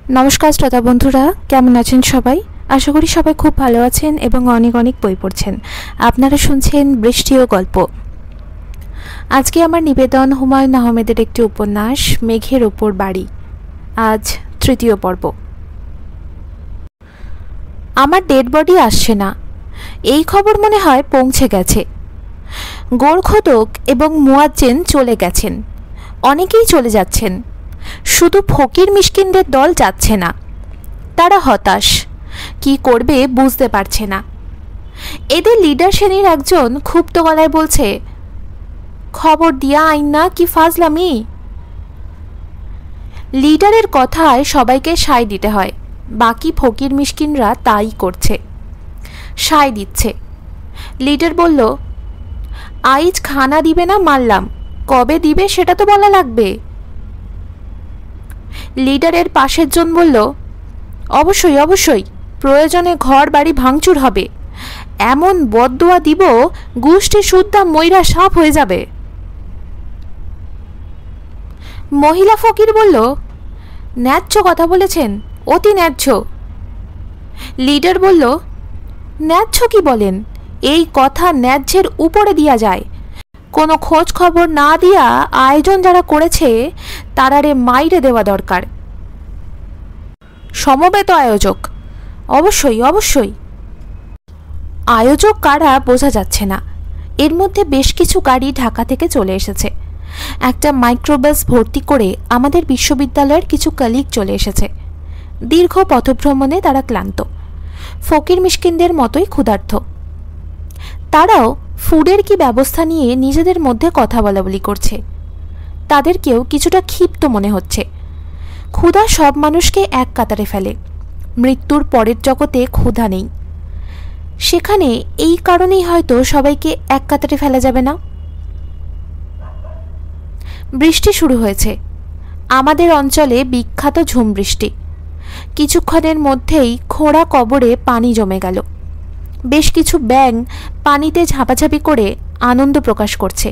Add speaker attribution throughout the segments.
Speaker 1: नमस्कार श्रोता बंधुरा केमन आছেন সবাই। आशा करी सबाई खूब भालो आছেন एबं अनेक अनेक बई पढ़ছেন। आपनारा शुनছেন बृष्टि ओ गल्प। आजके आमार निवेदन हुमायून आहमेदेर एकटी उपन्यास मेघेर ओपर बाड़ी। आज तृतीय पर्व। आमार डेड बडी आसছে না, এই খবর মনে হয় পৌঁছে গেছে। গোরখদক এবং মুয়াজ্জিন চলে গেছেন, অনেকেই চলে যাচ্ছেন, শুধু ফকির মিশকিনদের দল যাচ্ছে না। তারা হতাশ, কি করবে বুঝতে পারছে না। এদের লিডার শ্রেণীর একজন ক্ষুব্ধ গলায় বলছে, খবর দিয়া আইন না কি ফাজলামি। লিডারের কথায় সবাইকে সায় দিতে হয়, বাকি ফকির মিশকিনরা তাই করছে, সায় দিচ্ছে। লিডার বলল, আইজ খানা দিবে না মানলাম, কবে দিবে সেটা তো বলা লাগবে। লিডারের পাশের জন বলল, অবশ্যই অবশ্যই, প্রয়োজনে ঘর বাড়ি ভাঙচুর হবে, এমন বদদোয়া দিব গোষ্ঠী সুদ্ধা ময়রা সাপ হয়ে যাবে। মহিলা ফকির বলল, ন্যায্য কথা বলেছেন, অতি ন্যায্য। লিডার বলল, ন্যায্য কি বলেন, এই কথা ন্যায্যের উপরে দিয়া যায়। কোনো খোঁজ খবর না দিয়া আয়োজন যারা করেছে তারারে মাইরে দেওয়া দরকার। সমবেত আয়োজক, অবশ্যই অবশ্যই। আয়োজক কারা বোঝা যাচ্ছে না। এর মধ্যে বেশ কিছু গাড়ি ঢাকা থেকে চলে এসেছে। একটা মাইক্রোবাস ভর্তি করে আমাদের বিশ্ববিদ্যালয়ের কিছু কলিগ চলে এসেছে। দীর্ঘ পথভ্রমণে তারা ক্লান্ত, ফকির মিশকিনদের মতোই ক্ষুধার্ত। তারাও ফুডের কি ব্যবস্থা নিয়ে নিজেদের মধ্যে কথা বলাবলি করছে। তাদেরকেও কিছুটা ক্ষিপ্ত মনে হচ্ছে। ক্ষুধা সব মানুষকে এক কাতারে ফেলে। মৃত্যুর পরের জগতে ক্ষুধা নেই, সেখানে এই কারণেই হয়তো সবাইকে এক কাতারে ফেলা যাবে না। বৃষ্টি শুরু হয়েছে। আমাদের অঞ্চলে বিখ্যাত ঝুম বৃষ্টি। কিছুক্ষণের মধ্যেই খোঁড়া কবরে পানি জমে গেল। বেশ কিছু ব্যাঙ পানিতে ঝাঁপাঝাঁপি করে আনন্দ প্রকাশ করছে।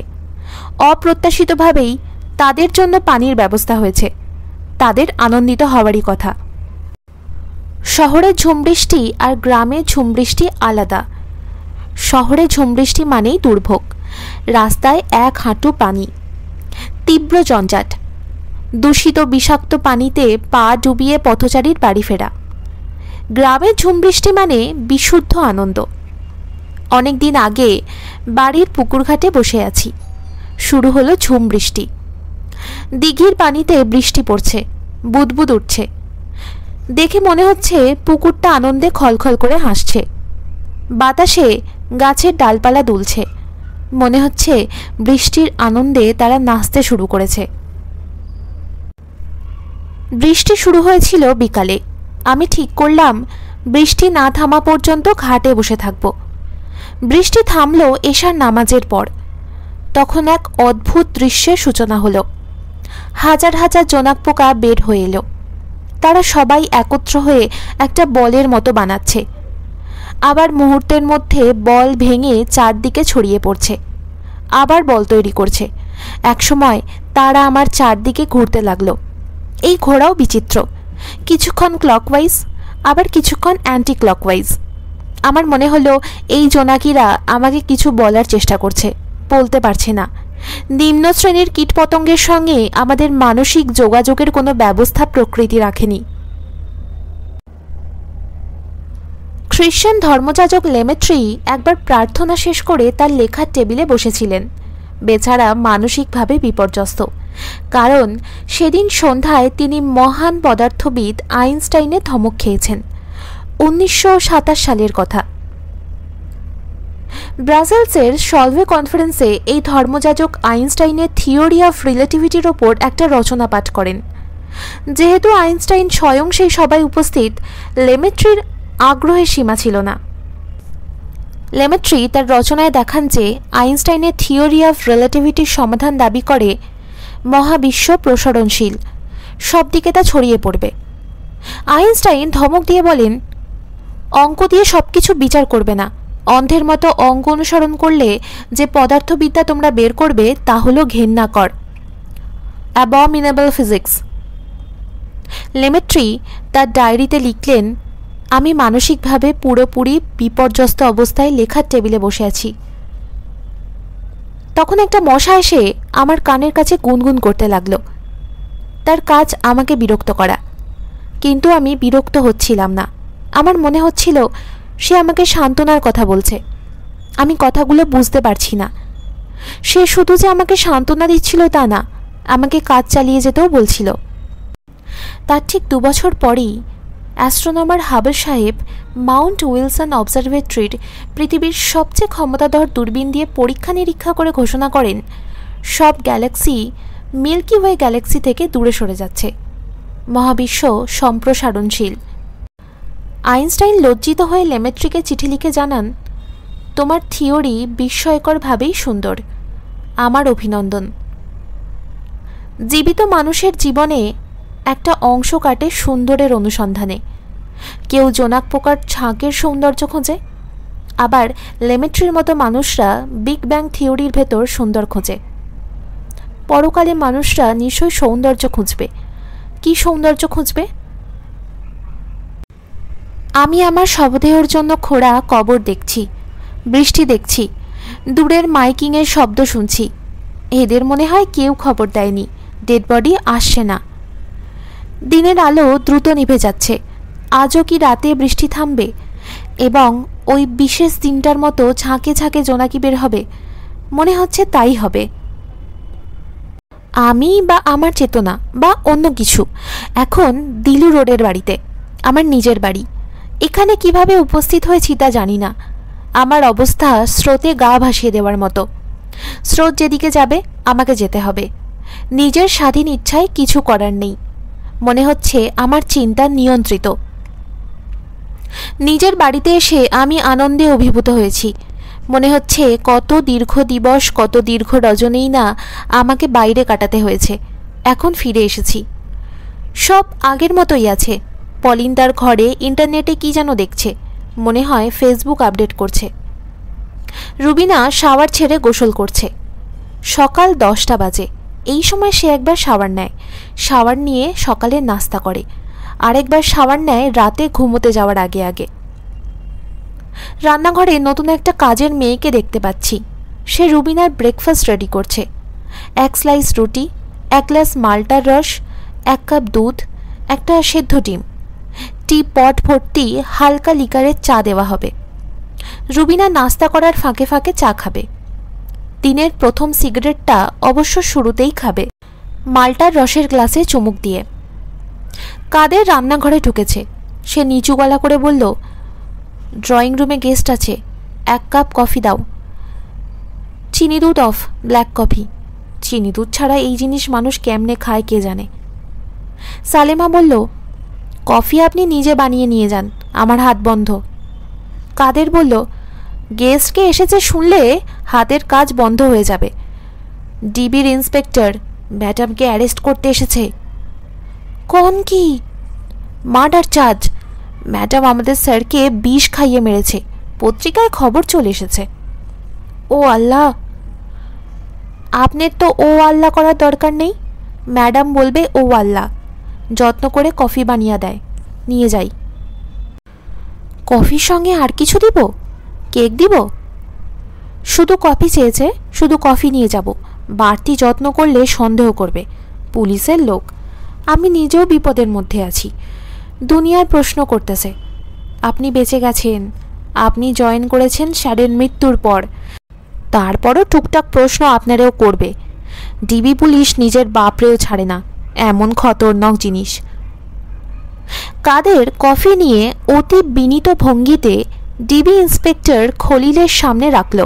Speaker 1: অপ্রত্যাশিতভাবেই তাদের জন্য পানির ব্যবস্থা হয়েছে, তাদের আনন্দিত হওয়ারই কথা। শহরে ঝুমবৃষ্টি আর গ্রামে ঝুমবৃষ্টি আলাদা। শহরে ঝুমবৃষ্টি মানেই দুর্ভোগ, রাস্তায় এক হাঁটু পানি, তীব্র জঞ্জাট, দূষিত বিষাক্ত পানিতে পা ডুবিয়ে পথচারীর বাড়ি ফেরা। গ্রামের ঝুমবৃষ্টি মানে বিশুদ্ধ আনন্দ। অনেক দিন আগে বাড়ির পুকুরঘাটে বসে আছি, শুরু হলো ঝুম বৃষ্টি। দিঘির পানিতে বৃষ্টি পড়ছে, বুদবুদ উঠছে। দেখে মনে হচ্ছে পুকুরটা আনন্দে খলখল করে হাসছে। বাতাসে গাছের ডালপালা দুলছে, মনে হচ্ছে বৃষ্টির আনন্দে তারা নাচতে শুরু করেছে। বৃষ্টি শুরু হয়েছিল বিকালে। আমি ঠিক করলাম বৃষ্টি না থামা পর্যন্ত ঘাটে বসে থাকব। বৃষ্টি থামল এশার নামাজের পর। তখন এক অদ্ভুত দৃশ্যের সূচনা হলো। হাজার হাজার জোনাক পোকা বের হয়ে এলো। তারা সবাই একত্র হয়ে একটা বলের মতো বানাচ্ছে, আবার মুহূর্তের মধ্যে বল ভেঙে চারদিকে ছড়িয়ে পড়ছে, আবার বল তৈরি করছে। একসময় তারা আমার চারদিকে ঘুরতে লাগলো। এই ঘোড়াও বিচিত্র, কিছুক্ষণ ক্লকওয়াইজ, আবার কিছুক্ষণ অ্যান্টি ক্লকওয়াইজ। আমার মনে হলো এই জোনাকিরা আমাকে কিছু বলার চেষ্টা করছে, বলতে পারছে না। নিম্ন শ্রেণীর কীটপতঙ্গের সঙ্গে আমাদের মানসিক যোগাযোগের কোনো ব্যবস্থা প্রকৃতি রাখেনি। খ্রিশ্চান ধর্মযাজক লেমেট্রি একবার প্রার্থনা শেষ করে তার লেখার টেবিলে বসেছিলেন। বেচারা মানসিকভাবে বিপর্যস্ত, কারণ সেদিন সন্ধ্যায় তিনি মহান পদার্থবিদ আইনস্টাইনের ধমক খেয়েছেন। 1927 সালের কথা। ব্রাসেলসের সলভে কনফারেন্সে এই ধর্মযাজক আইনস্টাইনের থিওরি অফ রিলেটিভিটির ওপর একটা রচনা পাঠ করেন। যেহেতু আইনস্টাইন স্বয়ং সেই সভায় উপস্থিত, লেমেট্রির আগ্রহের সীমা ছিল না। লেমেট্রি তার রচনায় দেখান যে আইনস্টাইনের থিওরি অফ রিলেটিভিটির সমাধান দাবি করে মহাবিশ্ব প্রসারণশীল, সব দিকে তা ছড়িয়ে পড়বে। আইনস্টাইন ধমক দিয়ে বলেন, অঙ্ক দিয়ে সব কিছু বিচার করবে না, অন্ধের মতো অঙ্ক অনুসরণ করলে যে পদার্থবিদ্যা তোমরা বের করবে তা হলো ঘেন্নাকর, অ্যাবমিনেবল ফিজিক্স। লেমেট্রি তার ডায়েরিতে লিখলেন, আমি মানসিকভাবে পুরোপুরি বিপর্যস্ত অবস্থায় লেখার টেবিলে বসে আছি। তখন একটা মশা এসে আমার কানের কাছে গুনগুন করতে লাগলো। তার কাজ আমাকে বিরক্ত করা, কিন্তু আমি বিরক্ত হচ্ছিলাম না। আমার মনে হচ্ছিল সে আমাকে সান্ত্বনার কথা বলছে। আমি কথাগুলো বুঝতে পারছি না। সে শুধু যে আমাকে সান্ত্বনা দিচ্ছিল তা না, আমাকে কাজ চালিয়ে যেতেও বলছিল। তার ঠিক 2 বছর পরেই অ্যাস্ট্রোনমার হাবল সাহেব মাউন্ট উইলসন অবজারভেটরির পৃথিবীর সবচেয়ে ক্ষমতাধর দূরবীন দিয়ে পরীক্ষা নিরীক্ষা করে ঘোষণা করেন সব গ্যালাক্সি মিল্কি ওয়ে গ্যালাক্সি থেকে দূরে সরে যাচ্ছে। মহাবিশ্ব সম্প্রসারণশীল। আইনস্টাইন লজ্জিত হয়ে লেমেট্রিকে চিঠি লিখে জানান, তোমার থিওরি বিস্ময়করভাবেই সুন্দর, আমার অভিনন্দন। জীবিত মানুষের জীবনে একটা অংশ কাটে সুন্দরের অনুসন্ধানে। কেউ জোনাক পোকার ঝাঁকের সৌন্দর্য খোঁজে, আবার লেমেট্রির মতো মানুষরা বিগ ব্যাং থিওরির ভেতর সুন্দর খোঁজে। পরকালে মানুষরা নিশ্চয়ই সৌন্দর্য খুঁজবে। কি সৌন্দর্য খুঁজবে? আমি আমার শবদেহর জন্য খোঁড়া কবর দেখছি, বৃষ্টি দেখছি, দূরের মাইকিংয়ের শব্দ শুনছি। এদের মনে হয় কেউ খবর দেয়নি, ডেড বডি আসছে না। দিনের আলো দ্রুত নিভে যাচ্ছে। আজও কি রাতে বৃষ্টি থামবে এবং ওই বিশেষ দিনটার মতো ঝাঁকে ঝাঁকে জোনাকি বের হবে? মনে হচ্ছে তাই হবে। আমি বা আমার চেতনা বা অন্য কিছু এখন দিলু রোডের বাড়িতে, আমার নিজের বাড়ি। এখানে কিভাবে উপস্থিত হয়েছি তা জানি না। আমার অবস্থা স্রোতে গা ভাসিয়ে দেওয়ার মতো। স্রোত যেদিকে যাবে আমাকে যেতে হবে। নিজের স্বাধীন ইচ্ছায় কিছু করার নেই। মনে হচ্ছে আমার চিন্তা নিয়ন্ত্রিত। নিজের বাড়িতে এসে আমি আনন্দে অভিভূত হয়েছি। মনে হচ্ছে কত দীর্ঘ দিবস, কত দীর্ঘ রজনীই না আমাকে বাইরে কাটাতে হয়েছে। এখন ফিরে এসেছি। সব আগের মতোই আছে। পলিন তার ঘরে ইন্টারনেটে কি যেন দেখছে, মনে হয় ফেসবুক আপডেট করছে। রুবিনা শাওয়ার ছেড়ে গোসল করছে। সকাল 10টা বাজে। এই সময় সে একবার শাওয়ার নেয়, শাওয়ার নিয়ে সকালে নাস্তা করে, আরেকবার শাওয়ার নেয় রাতে ঘুমোতে যাওয়ার আগে আগে। রান্নাঘরে নতুন একটা কাজের মেয়েকে দেখতে পাচ্ছি। সে রুবিনার ব্রেকফাস্ট রেডি করছে। 1 স্লাইস রুটি, 1 গ্লাস মাল্টার রস, 1 কাপ দুধ, একটা সেদ্ধ ডিম, টি পট ভর্তি হালকা লিকারের চা দেওয়া হবে। রুবিনা নাস্তা করার ফাঁকে ফাঁকে চা খাবে। দিনের প্রথম সিগারেটটা অবশ্য শুরুতেই খাবে, মাল্টার রসের গ্লাসে চুমুক দিয়ে। কাদের রান্নাঘরে ঢুকেছে। সে নিচু গলা করে বলল, ড্রয়িং রুমে গেস্ট আছে, 1 কাপ কফি দাও। চিনি দুধ অফ, ব্ল্যাক কফি। চিনি দুধ ছাড়া এই জিনিস মানুষ কেমনে খায় কে জানে। সালেমা বলল, কফি আপনি নিজে বানিয়ে নিয়ে যান, আমার হাত বন্ধ। কাদের বলল, গেস্টকে এসেছে শুনলে হাতের কাজ বন্ধ হয়ে যাবে। ডিবির ইন্সপেক্টর ম্যাডামকে অ্যারেস্ট করতে এসেছে। কোন কি? Murder charge. ম্যাডাম আমাদের স্যারকে বিষ খাইয়ে মেরেছে, পত্রিকায় খবর চলে এসেছে। ও আল্লাহ! আপনার তো ও আল্লাহ করার দরকার নেই। ম্যাডাম বলবে ও আল্লাহ, যত্ন করে কফি বানিয়ে দেয়, নিয়ে যাই। কফির সঙ্গে আর কিছু দিব? কেক দিব? শুধু কফি চেয়েছে, শুধু কফি নিয়ে যাব। বাড়তি যত্ন করলে সন্দেহ করবে, পুলিশের লোক। আমি নিজেও বিপদের মধ্যে আছি। দুনিয়ার প্রশ্ন করতেছে। আপনি বেঁচে গেছেন, আপনি জয়েন করেছেন স্যারের মৃত্যুর পর, তারপরও টুকটাক প্রশ্ন আপনারেও করবে। ডিবি পুলিশ নিজের বাপরেও ছাড়ে না, এমন খতরনাক জিনিস। কাদের কফি নিয়ে অতি বিনীত ভঙ্গিতে ডিবি ইন্সপেক্টর খলিলের সামনে রাখল।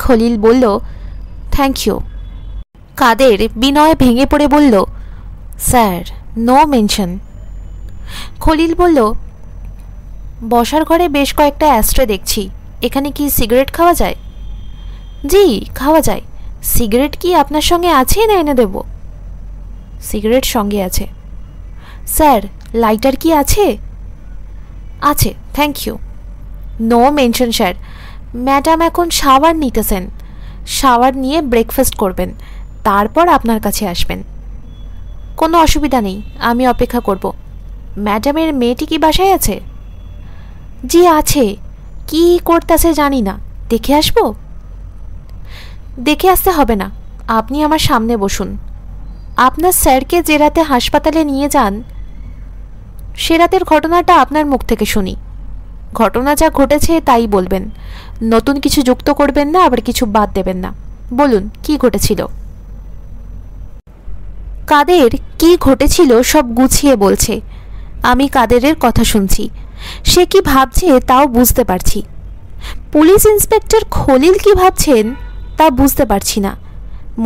Speaker 1: খলিল বলল, থ্যাংক ইউ। কাদের বিনয় ভেঙে পড়ে বলল, স্যার, নো মেনশন। খলিল বলল, বসার ঘরে বেশ কয়েকটা অ্যাস্ট্রে দেখছি, এখানে কি সিগারেট খাওয়া যায়? জি, খাওয়া যায়। সিগারেট কি আপনার সঙ্গে আছে না এনে দেব? সিগারেট সঙ্গে আছে। স্যার, লাইটার কি আছে? আছে, thank you. No mention sir. Madam এখন শাওয়ার নিতেছেন, শাওয়ার নিয়ে ব্রেকফাস্ট করবেন, তারপর আপনার কাছে আসবেন। কোনো অসুবিধা নেই, আমি অপেক্ষা করব। ম্যাডামের মেয়েটি কি বাসায় আছে? জি আছে। কি করতেছে জানি না, দেখে আসবো? দেখে আসতে হবে না, আপনি আমার সামনে বসুন। আপনার স্যারকে যে রাতে হাসপাতালে নিয়ে যান সে রাতের ঘটনাটা আপনার মুখ থেকে শুনি। ঘটনা যা ঘটেছে তাই বলবেন, নতুন কিছু যুক্ত করবেন না, আবার কিছু বাদ দেবেন না। বলুন কি ঘটেছিল। কাদের কি ঘটেছিল সব গুছিয়ে বলছে। আমি কাদেরের কথা শুনছি, সে কি ভাবছে তাও বুঝতে পারছি। পুলিশ ইন্সপেক্টর খলিল কি ভাবছেন তা বুঝতে পারছি না।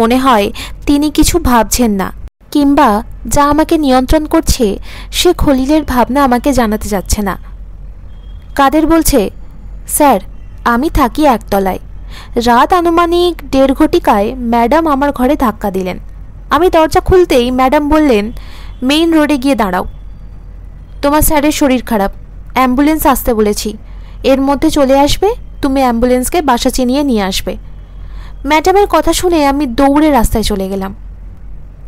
Speaker 1: মনে হয় তিনি কিছু ভাবছেন না, কিংবা যা আমাকে নিয়ন্ত্রণ করছে সে খলিলের ভাবনা আমাকে জানাতে যাচ্ছে না। কাদের বলছে, স্যার আমি থাকি একতলায়। রাত আনুমানিক 1:30 ঘটিকায় ম্যাডাম আমার ঘরে ধাক্কা দিলেন। আমি দরজা খুলতেই ম্যাডাম বললেন, মেইন রোডে গিয়ে দাঁড়াও, তোমার স্যারের শরীর খারাপ, অ্যাম্বুলেন্স আসতে বলেছি, এর মধ্যে চলে আসবে, তুমি অ্যাম্বুলেন্সকে বাসা চিনিয়ে নিয়ে আসবে। ম্যাডামের কথা শুনে আমি দৌড়ে রাস্তায় চলে গেলাম।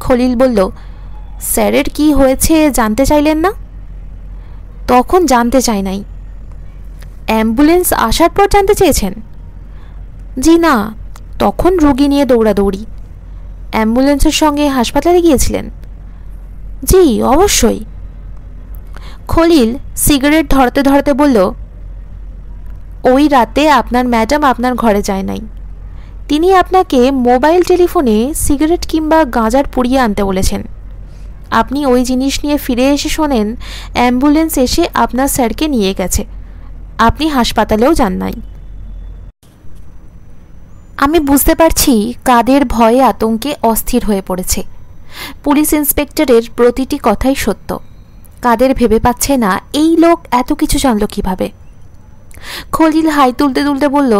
Speaker 1: খলিল বলল, স্যারের কি হয়েছে জানতে চাইলেন না? তখন জানতে চাই নাই। অ্যাম্বুলেন্স আসার পর জানতে চেয়েছেন? জি না, তখন রোগী নিয়ে দৌড়াদৌড়ি। অ্যাম্বুলেন্সের সঙ্গে হাসপাতালে গিয়েছিলেন? জি অবশ্যই। খলিল সিগারেট ধরতে ধরতে বলল, ওই রাতে আপনার ম্যাডাম আপনার ঘরে যায় নাই, তিনি আপনাকে মোবাইল টেলিফোনে সিগারেট কিংবা গাঁজার পুড়িয়ে আনতে বলেছেন। আপনি ওই জিনিস নিয়ে ফিরে এসে শোনেন অ্যাম্বুলেন্স এসে আপনার স্যারকে নিয়ে গেছে, আপনি হাসপাতালেও যান নাই। আমি বুঝতে পারছি কাদের ভয়ে আতঙ্কে অস্থির হয়ে পড়েছে। পুলিশ ইন্সপেক্টরের প্রতিটি কথাই সত্য। কাদের ভেবে পাচ্ছে না এই লোক এত কিছু জানল কিভাবে। খলিল হাই তুলতে তুলতে বলল,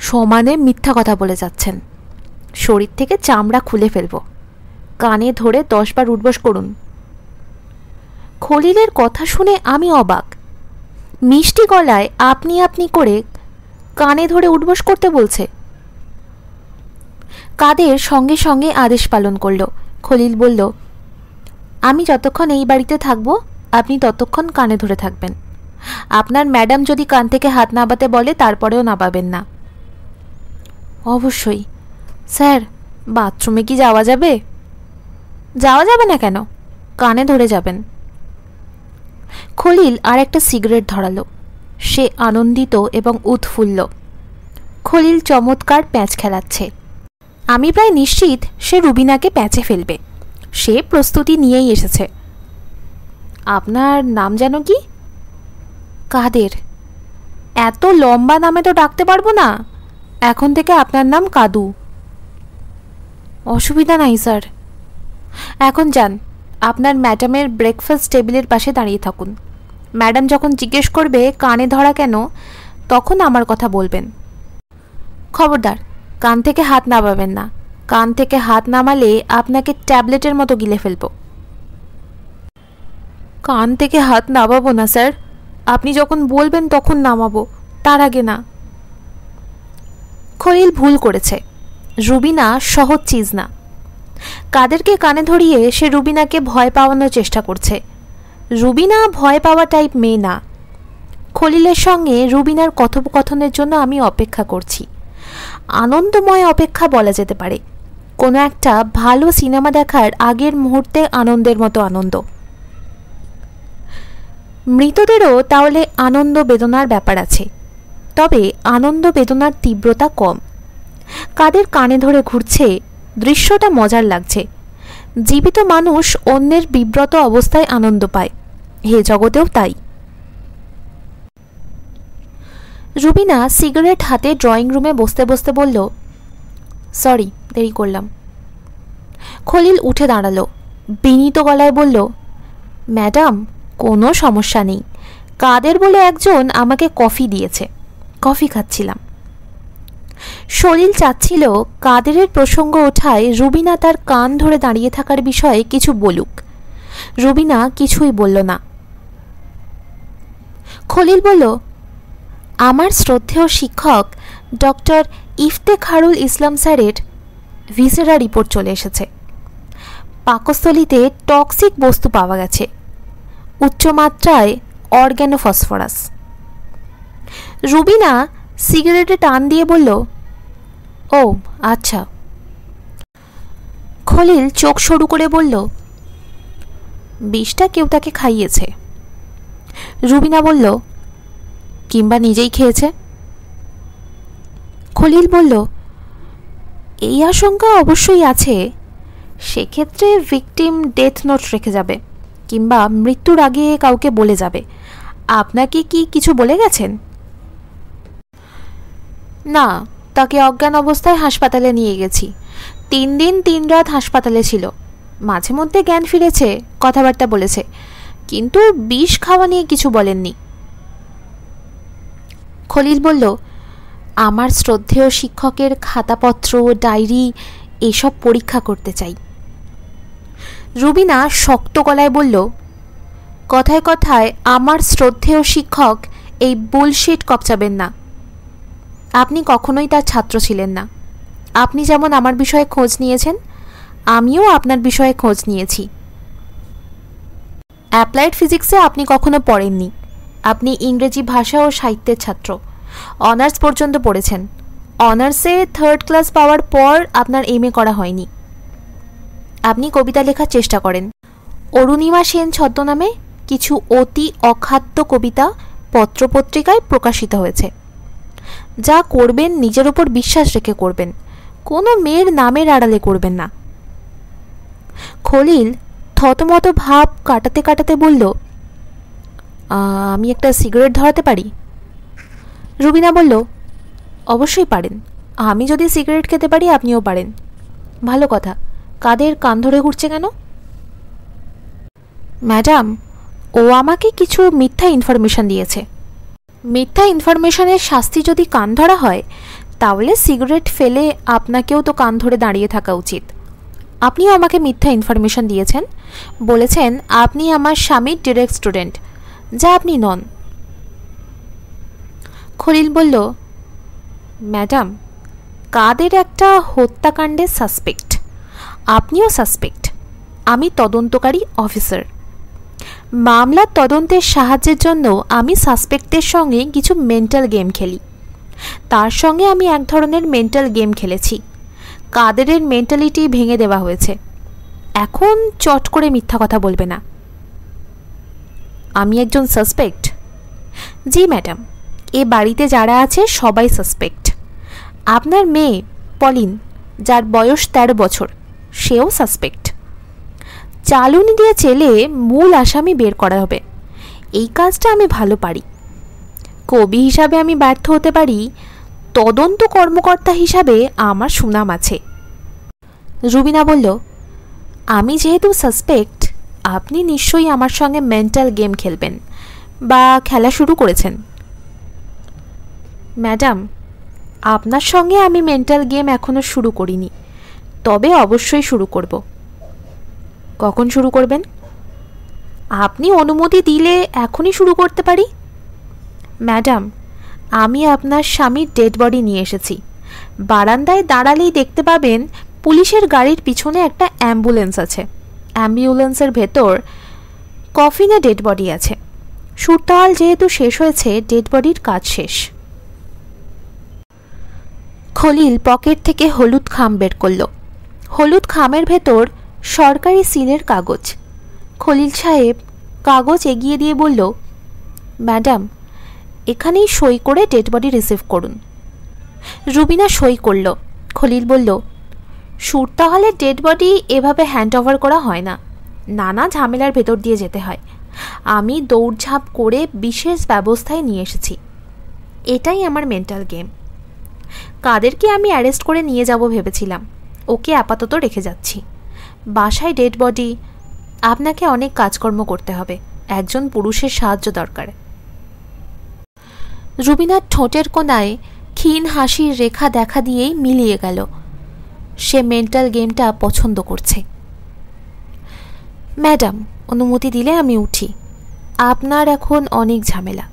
Speaker 1: সমানে মিথ্যা কথা বলে যাচ্ছেন, শরীর থেকে চামড়া খুলে ফেলব, কানে ধরে 10 বার উঠবস করুন। খলিলের কথা শুনে আমি অবাক। মিষ্টি গলায় আপনি আপনি করে কানে ধরে উঠবস করতে বলছে। কাদের সঙ্গে সঙ্গে আদেশ পালন করল। খলিল বলল, আমি যতক্ষণ এই বাড়িতে থাকব আপনি ততক্ষণ কানে ধরে থাকবেন। আপনার ম্যাডাম যদি কান থেকে হাত নাবাতে বলে তারপরেও নাবাবেন না। অবশ্যই। স্যার বাথরুমে কি যাওয়া যাবে? যাওয়া যাবে না কেন, কানে ধরে যাবেন। খলিল আর একটা সিগারেট ধরালো। সে আনন্দিত এবং উৎফুল্ল। খলিল চমৎকার প্যাঁচ খেলাচ্ছে। আমি প্রায় নিশ্চিত সে রুবিনাকে প্যাঁচে ফেলবে। সে প্রস্তুতি নিয়েই এসেছে। আপনার নাম যেন কি? কাদের। এত লম্বা নামে তো ডাকতে পারবো না, এখন থেকে আপনার নাম কাদু। অসুবিধা নাই স্যার। এখন যান, আপনার ম্যাডামের ব্রেকফাস্ট টেবিলের পাশে দাঁড়িয়ে থাকুন। ম্যাডাম যখন জিজ্ঞেস করবে কানে ধরা কেন, তখন আমার কথা বলবেন। খবরদার কান থেকে হাত নামাবেন না, কান থেকে হাত নামালে আপনাকে ট্যাবলেটের মতো গিলে ফেলব। কান থেকে হাত নামাবো না স্যার, আপনি যখন বলবেন তখন নামাবো, তার আগে না। খলিল ভুল করেছে, রুবিনা সহজ চিজ না। কাদেরকে কানে ধরিয়ে সে রুবিনাকে ভয় পাওয়ানোর চেষ্টা করছে। রুবিনা ভয় পাওয়া টাইপ মেয়ে না। খলিলের সঙ্গে রুবিনার কথোপকথনের জন্য আমি অপেক্ষা করছি। আনন্দময় অপেক্ষা বলা যেতে পারে, কোনো একটা ভালো সিনেমা দেখার আগের মুহূর্তে আনন্দের মতো আনন্দ। মৃতদেরও তাহলে আনন্দ বেদনার ব্যাপার আছে, তবে আনন্দ বেদনার তীব্রতা কম। কাদের কানে ধরে ঘুরছে, দৃশ্যটা মজার লাগছে। জীবিত মানুষ অন্যের বিব্রত অবস্থায় আনন্দ পায়, হে জগতেও তাই। রুবিনা সিগারেট হাতে ড্রয়িং রুমে বসতে বসতে বলল, সরি দেরি করলাম। খলিল উঠে দাঁড়ালো, বিনীত গলায় বলল, ম্যাডাম কোনো সমস্যা নেই, কাদের বলে একজন আমাকে কফি দিয়েছে, কফি খাচ্ছিলাম। শরীর চাচ্ছিল কাদেরের প্রসঙ্গ ওঠায় রুবিনা তার কান ধরে দাঁড়িয়ে থাকার বিষয়ে কিছু বলুক। রুবিনা কিছুই বলল না। খলিল বলল, আমার শ্রদ্ধেয় শিক্ষক ডক্টর ইফতেখারুল ইসলাম স্যারের ভিসেরা রিপোর্ট চলে এসেছে। পাকস্থলীতে টক্সিক বস্তু পাওয়া গেছে, উচ্চমাত্রায় অর্গ্যানোফসফরাস। রুবিনা সিগারেটে টান দিয়ে বলল, ও আচ্ছা। খলিল চোখ সরু করে বলল, বিষটা কেউ তাকে খাইয়েছে। রুবিনা বলল, কিংবা নিজেই খেয়েছে। খলিল বলল, এই আশঙ্কা অবশ্যই আছে। সেক্ষেত্রে ভিকটিম ডেথ নোট রেখে যাবে, কিংবা মৃত্যুর আগে কাউকে বলে যাবে। আপনাকে কি কিছু বলে গেছেন? না, তাকে অজ্ঞান অবস্থায় হাসপাতালে নিয়ে গেছি। 3 দিন 3 রাত হাসপাতালে ছিল। মাঝে মধ্যে জ্ঞান ফিরেছে, কথাবার্তা বলেছে, কিন্তু বিষ খাওয়া নিয়ে কিছু বলেননি। খলিল বলল, আমার শ্রদ্ধেয় শিক্ষকের খাতাপত্র, ডায়েরি এসব পরীক্ষা করতে চাই। রুবিনা শক্ত গলায় বলল, কথায় কথায় আমার শ্রদ্ধেয় শিক্ষক এই বুলশিট কপচাবেন না। আপনি কখনোই তার ছাত্র ছিলেন না। আপনি যেমন আমার বিষয়ে খোঁজ নিয়েছেন, আমিও আপনার বিষয়ে খোঁজ নিয়েছি। অ্যাপ্লাইড ফিজিক্সে আপনি কখনো পড়েননি। আপনি ইংরেজি ভাষা ও সাহিত্যের ছাত্র, অনার্স পর্যন্ত পড়েছেন। অনার্সে 3rd ক্লাস পাওয়ার পর আপনার MA করা হয়নি। আপনি কবিতা লেখার চেষ্টা করেন। অরুণিমা সেন ছদ্মনামে কিছু অতি অখাদ্য কবিতা পত্রপত্রিকায় প্রকাশিত হয়েছে। যা করবেন নিজের উপর বিশ্বাস রেখে করবেন, কোনো মেয়ের নামের আড়ালে করবেন না। খলিল থতমত ভাব কাটাতে কাটাতে বলল, আমি একটা সিগারেট ধরাতে পারি? রুবিনা বলল, অবশ্যই পারেন। আমি যদি সিগারেট খেতে পারি, আপনিও পারেন। ভালো কথা। কাদের কান ধরে ঘুরছে কেন? ম্যাডাম, ও আমাকে কিছু মিথ্যা ইনফরমেশন দিয়েছে। মিথ্যা ইনফরমেশনের শাস্তি যদি কান ধরা হয়, তাহলে সিগারেট ফেলে আপনাকেও তো কান ধরে দাঁড়িয়ে থাকা উচিত। আপনিও আমাকে মিথ্যা ইনফরমেশন দিয়েছেন। বলেছেন আপনি আমার স্বামীর ডিরেক্ট স্টুডেন্ট, যা আপনি নন। খলিল বলল, ম্যাডাম, কাদের একটা হত্যাকাণ্ডের সাসপেক্ট। আপনিও সাসপেক্ট। আমি তদন্তকারী অফিসার। মামলার তদন্তের সাহায্যের জন্য আমি সাসপেক্টের সঙ্গে কিছু মেন্টাল গেম খেলি। তার সঙ্গে আমি এক ধরনের মেন্টাল গেম খেলেছি। কাদেরের মেন্টালিটি ভেঙে দেওয়া হয়েছে। এখন চট করে মিথ্যা কথা বলবে না। আমি একজন সাসপেক্ট? জি ম্যাডাম, এ বাড়িতে যারা আছে সবাই সাসপেক্ট। আপনার মেয়ে পলিন, যার বয়স 13 বছর, সেও সাসপেক্ট। চালুনি দিয়ে চেলে মূল আসামি বের করা হবে। এই কাজটা আমি ভালো পারি। কবি হিসাবে আমি ব্যর্থ হতে পারি, তদন্ত কর্মকর্তা হিসাবে আমার সুনাম আছে। রুবিনা বলল, আমি যেহেতু সাসপেক্ট, আপনি নিশ্চয়ই আমার সঙ্গে মেন্টাল গেম খেলবেন বা খেলা শুরু করেছেন। ম্যাডাম, আপনার সঙ্গে আমি মেন্টাল গেম এখনো শুরু করিনি, তবে অবশ্যই শুরু করব। কখন শুরু করবেন? আপনি অনুমতি দিলে এখনই শুরু করতে পারি। ম্যাডাম, আমি আপনার স্বামীর ডেড বডি নিয়ে এসেছি। বারান্দায় দাঁড়ালেই দেখতে পাবেন পুলিশের গাড়ির পিছনে একটা অ্যাম্বুলেন্স আছে। অ্যাম্বুলেন্সের ভেতর কফিনে ডেড বডি আছে। সুরতাল যেহেতু শেষ হয়েছে, ডেড বডির কাজ শেষ। খলিল পকেট থেকে হলুদ খাম বের করল। হলুদ খামের ভেতর সরকারি সিলের কাগজ। খলিল সাহেব কাগজ এগিয়ে দিয়ে বলল, ম্যাডাম, এখানেই সই করে ডেড বডি রিসিভ করুন। রুবিনা সই করল। খলিল বলল, সুরতাহালের ডেড বডি এভাবে হ্যান্ড ওভার করা হয় না, নানা ঝামেলার ভেতর দিয়ে যেতে হয়। আমি দৌড়ঝাঁপ করে বিশেষ ব্যবস্থায় নিয়ে এসেছি। এটাই আমার মেন্টাল গেম। কাদেরকে আমি অ্যারেস্ট করে নিয়ে যাব ভেবেছিলাম, ওকে আপাতত রেখে যাচ্ছি। বাসায় ডেড বডি, আপনাকে অনেক কাজকর্ম করতে হবে। একজন পুরুষের সাহায্য দরকার। রুবিনার ঠোঁটের কোণায় ক্ষীণ হাসির রেখা দেখা দিয়েই মিলিয়ে গেল। সে মেন্টাল গেমটা পছন্দ করছে। ম্যাডাম, অনুমতি দিলে আমি উঠি। আপনার এখন অনেক ঝামেলা।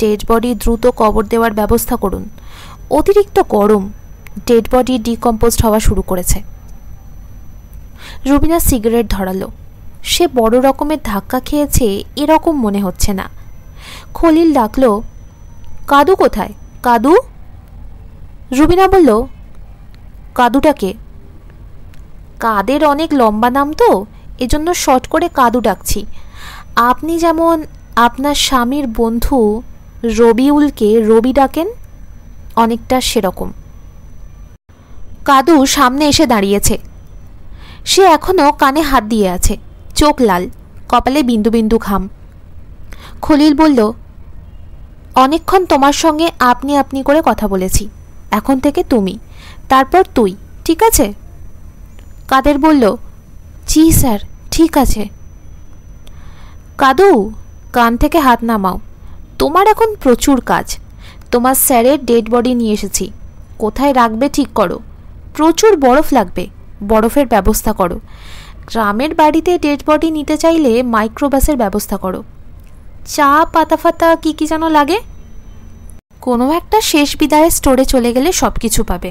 Speaker 1: ডেড বডি দ্রুত কবর দেওয়ার ব্যবস্থা করুন। অতিরিক্ত গরম, ডেড বডি ডিকম্পোজড হওয়া শুরু করেছে। রুবিনা সিগারেট ধরালো। সে বড় রকমের ধাক্কা খেয়েছে এরকম মনে হচ্ছে না। খলিল ডাকলো, কাদু কোথায়? কাদু? রুবিনা বলল, কাদুটাকে? কাদের অনেক লম্বা নাম তো, এজন্য শর্ট করে কাদু ডাকছি। আপনি যেমন আপনার স্বামীর বন্ধু রবিউলকে রবি ডাকেন, অনেকটা সেরকম। কাদু সামনে এসে দাঁড়িয়েছে। সে এখনও কানে হাত দিয়ে আছে, চোখ লাল, কপালে বিন্দু বিন্দু ঘাম। খলিল বলল, অনেকক্ষণ তোমার সঙ্গে আপনি আপনি করে কথা বলেছি, এখন থেকে তুমি, তারপর তুই, ঠিক আছে? কাদের বলল, জি স্যার, ঠিক আছে। কাদু, কান থেকে হাত নামাও। তোমার এখন প্রচুর কাজ। তোমার স্যারের ডেড বডি নিয়ে এসেছি, কোথায় রাখবে ঠিক করো। প্রচুর বরফ লাগবে, বরফের ব্যবস্থা করো। গ্রামের বাড়িতে ডেড বডি নিতে চাইলে মাইক্রোবাসের ব্যবস্থা করো। চা পাতা ফাতা কী কী যেন লাগে। কোনো একটা শেষ বিদায়ের স্টোরে চলে গেলে সব কিছু পাবে।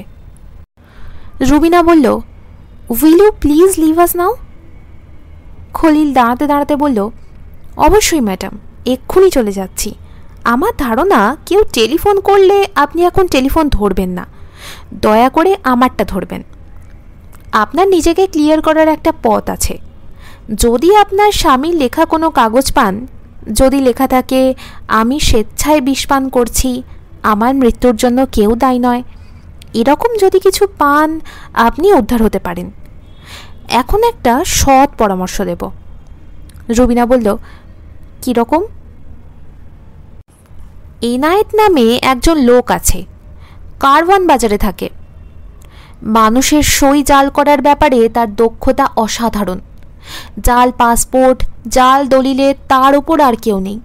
Speaker 1: রুবিনা বলল, উইল ইউ প্লিজ লিভ আস নাও? খলিল দাঁড়াতে দাঁড়াতে বলল, অবশ্যই ম্যাডাম, এক্ষুনি চলে যাচ্ছি। আমার ধারণা কেউ টেলিফোন করলে আপনি এখন টেলিফোন ধরবেন না, দয়া করে আমারটা ধরবেন। আপনার নিজেকে ক্লিয়ার করার একটা পথ আছে। যদি আপনার স্বামীর লেখা কোনো কাগজ পান, যদি লেখা থাকে আমি স্বেচ্ছায় বিষ পান করছি, আমার মৃত্যুর জন্য কেউ দায়ী নয়, এরকম যদি কিছু পান আপনি উদ্ধার হতে পারেন। এখন একটা সৎ পরামর্শ দেব। রুবিনা বলল, কীরকম? এনায়েত নামে একজন লোক আছে, কারওয়ান বাজারে থাকে। মানুষের সই জাল করার ব্যাপারে তার দক্ষতা অসাধারণ। জাল পাসপোর্ট, জাল দলিলে তার উপর আর কেউ নেই।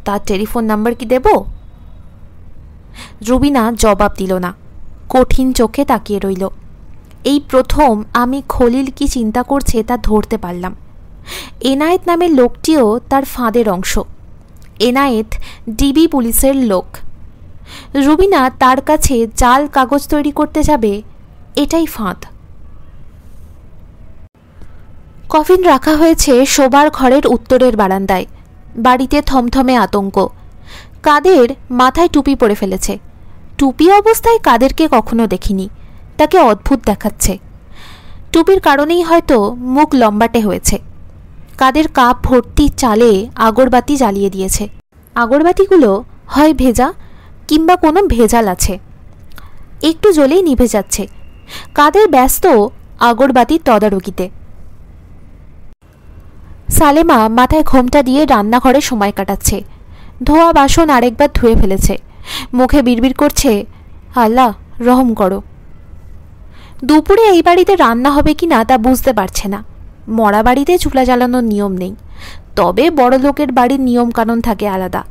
Speaker 1: তার টেলিফোন নাম্বার কি দেব? রুবিনা জবাব দিল না, কঠিন চোখে তাকিয়ে রইল। এই প্রথম আমি খলিল কি চিন্তা করছে তা ধরতে পারলাম। এনায়েত নামের লোকটিও তার ফাঁদের অংশ। এনায়েত ডিবি পুলিশের লোক। রুবিনা তার কাছে জাল কাগজ তৈরি করতে যাবে, এটাই ফাঁদ। কফিন রাখা হয়েছে শোবার ঘরের উত্তরের বারান্দায়। বাড়িতে থমথমে আতঙ্ক। কাদের মাথায় টুপি পরে ফেলেছে। টুপি অবস্থায় কাদেরকে কখনো দেখিনি, তাকে অদ্ভুত দেখাচ্ছে। টুপির কারণেই হয়তো মুখ লম্বাটে হয়েছে। কাদের কাপ ভর্তি চালে আগরবাতি জ্বালিয়ে দিয়েছে। আগরবাতিগুলো হয় ভেজা কিংবা কোনো ভেজাল আছে, একটু জ্বলেই নিভে যাচ্ছে। কাদের ব্যস্ত আগরবাতির তদারকিতে। সালেমা মাথায় ঘোমটা দিয়ে রান্নাঘরে সময় কাটাচ্ছে। ধোয়া বাসন আরেকবার ধুয়ে ফেলেছে। মুখে বিড়বিড় করছে, আল্লাহ রহম করো। দুপুরে এই বাড়িতে রান্না হবে কি না তা বুঝতে পারছে না। মরা বাড়িতে চুলা জ্বালানোর নিয়ম নেই, তবে বড় লোকের বাড়ির নিয়ম কানুন থাকে আলাদা।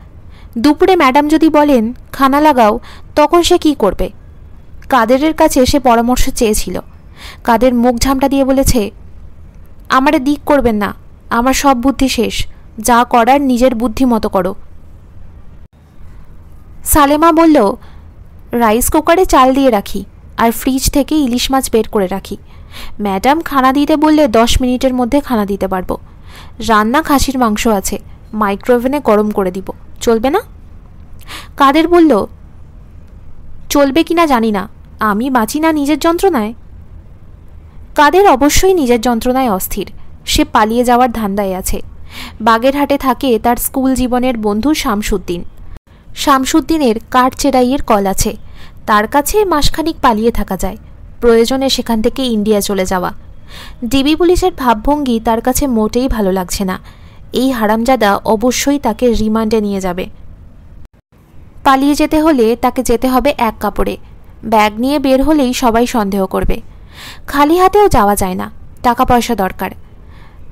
Speaker 1: দুপুরে ম্যাডাম যদি বলেন খানা লাগাও, তখন সে কি করবে? কাদেরের কাছে সে পরামর্শ চেয়েছিল। কাদের মুখ ঝামটা দিয়ে বলেছে, আমারে দিক করবেন না, আমার সব বুদ্ধি শেষ, যা করার নিজের বুদ্ধি মতো করো। সালেমা বলল, রাইস কুকারে চাল দিয়ে রাখি আর ফ্রিজ থেকে ইলিশ মাছ বের করে রাখি। ম্যাডাম খানা দিতে বললে 10 মিনিটের মধ্যে খানা দিতে পারবো। রান্না খাসির মাংস আছে, মাইক্রোওভেনে গরম করে দিব, চলবে না? কাদের বলল, চলবে কিনা জানি না, আমি বাঁচি না নিজের যন্ত্রণায়। কাদের অবশ্যই নিজের যন্ত্রণায় অস্থির। সে পালিয়ে যাওয়ার ধান্দায় আছে। বাগেরহাটে থাকে তার স্কুল জীবনের বন্ধু শামসুদ্দিন। শামসুদ্দিনের কাঠ চেরাইয়ের কল আছে, তার কাছে মাসখানিক পালিয়ে থাকা যায়, প্রয়োজনে সেখান থেকে ইন্ডিয়া চলে যাওয়া। ডিবি পুলিশের ভাবভঙ্গি তার কাছে মোটেই ভালো লাগছে না। এই হারামজাদা অবশ্যই তাকে রিমান্ডে নিয়ে যাবে। পালিয়ে যেতে হলে তাকে যেতে হবে এক কাপড়ে। ব্যাগ নিয়ে বের হলেই সবাই সন্দেহ করবে। খালি হাতেও যাওয়া যায় না, টাকা পয়সা দরকার।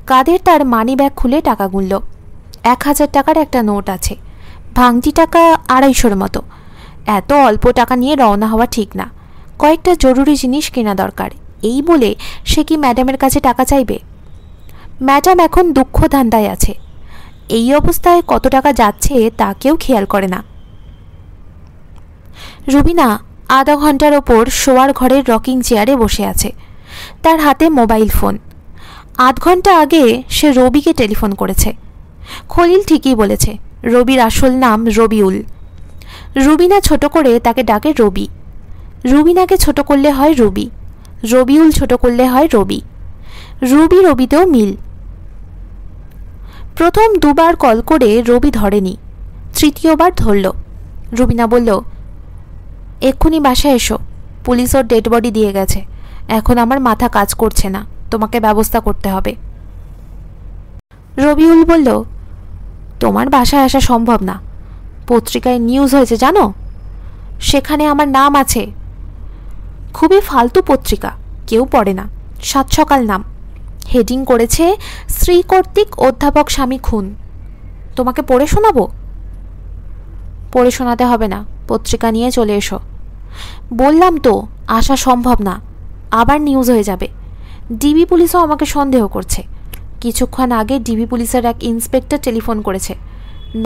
Speaker 1: কাদের তার মানি ব্যাগ খুলে টাকা গুনল। 1000 টাকার একটা নোট আছে, ভাঙতি টাকা 250-র মতো। এত অল্প টাকা নিয়ে রওনা হওয়া ঠিক না, কয়েকটা জরুরি জিনিস কেনা দরকার। এই বলে সে কি ম্যাডামের কাছে টাকা চাইবে? ম্যাডাম এখন দুঃখ ধান্দায় আছে। এই অবস্থায় কত টাকা যাচ্ছে তা কেউ খেয়াল করে না। রুবিনা আধা ঘন্টার ওপর শোয়ার ঘরের রকিং চেয়ারে বসে আছে। তার হাতে মোবাইল ফোন। আধ ঘন্টা আগে সে রবিকে টেলিফোন করেছে। খলিল ঠিকই বলেছে, রবির আসল নাম রবিউল। রুবিনা ছোট করে তাকে ডাকে রবি। রুবিনাকে ছোট করলে হয় রবি, রবিউল ছোট করলে হয় রবি। রবি রবিতেও মিল। প্রথম দুবার কল করে রবি ধরেনি, তৃতীয়বার ধরল। রুবিনা বলল, এক্ষুনি বাসায় এসো, পুলিশ ওর ডেড বডি দিয়ে গেছে, এখন আমার মাথা কাজ করছে না, তোমাকে ব্যবস্থা করতে হবে। রবিউল বলল, তোমার বাসায় আসা সম্ভব না, পত্রিকায় নিউজ হয়েছে জানো, সেখানে আমার নাম আছে। খুবই ফালতু পত্রিকা, কেউ পড়ে না, সাত সকাল নাম, হেডিং করেছে স্ত্রী কর্তৃক অধ্যাপক স্বামী খুন। তোমাকে পড়ে শোনাবো? পড়ে শোনাতে হবে না, পত্রিকা নিয়ে চলে এসো। বললাম তো আসা সম্ভব না, আবার নিউজ হয়ে যাবে। ডিবি পুলিশও আমাকে সন্দেহ করছে। কিছুক্ষণ আগে ডিবি পুলিশের এক ইন্সপেক্টর টেলিফোন করেছে,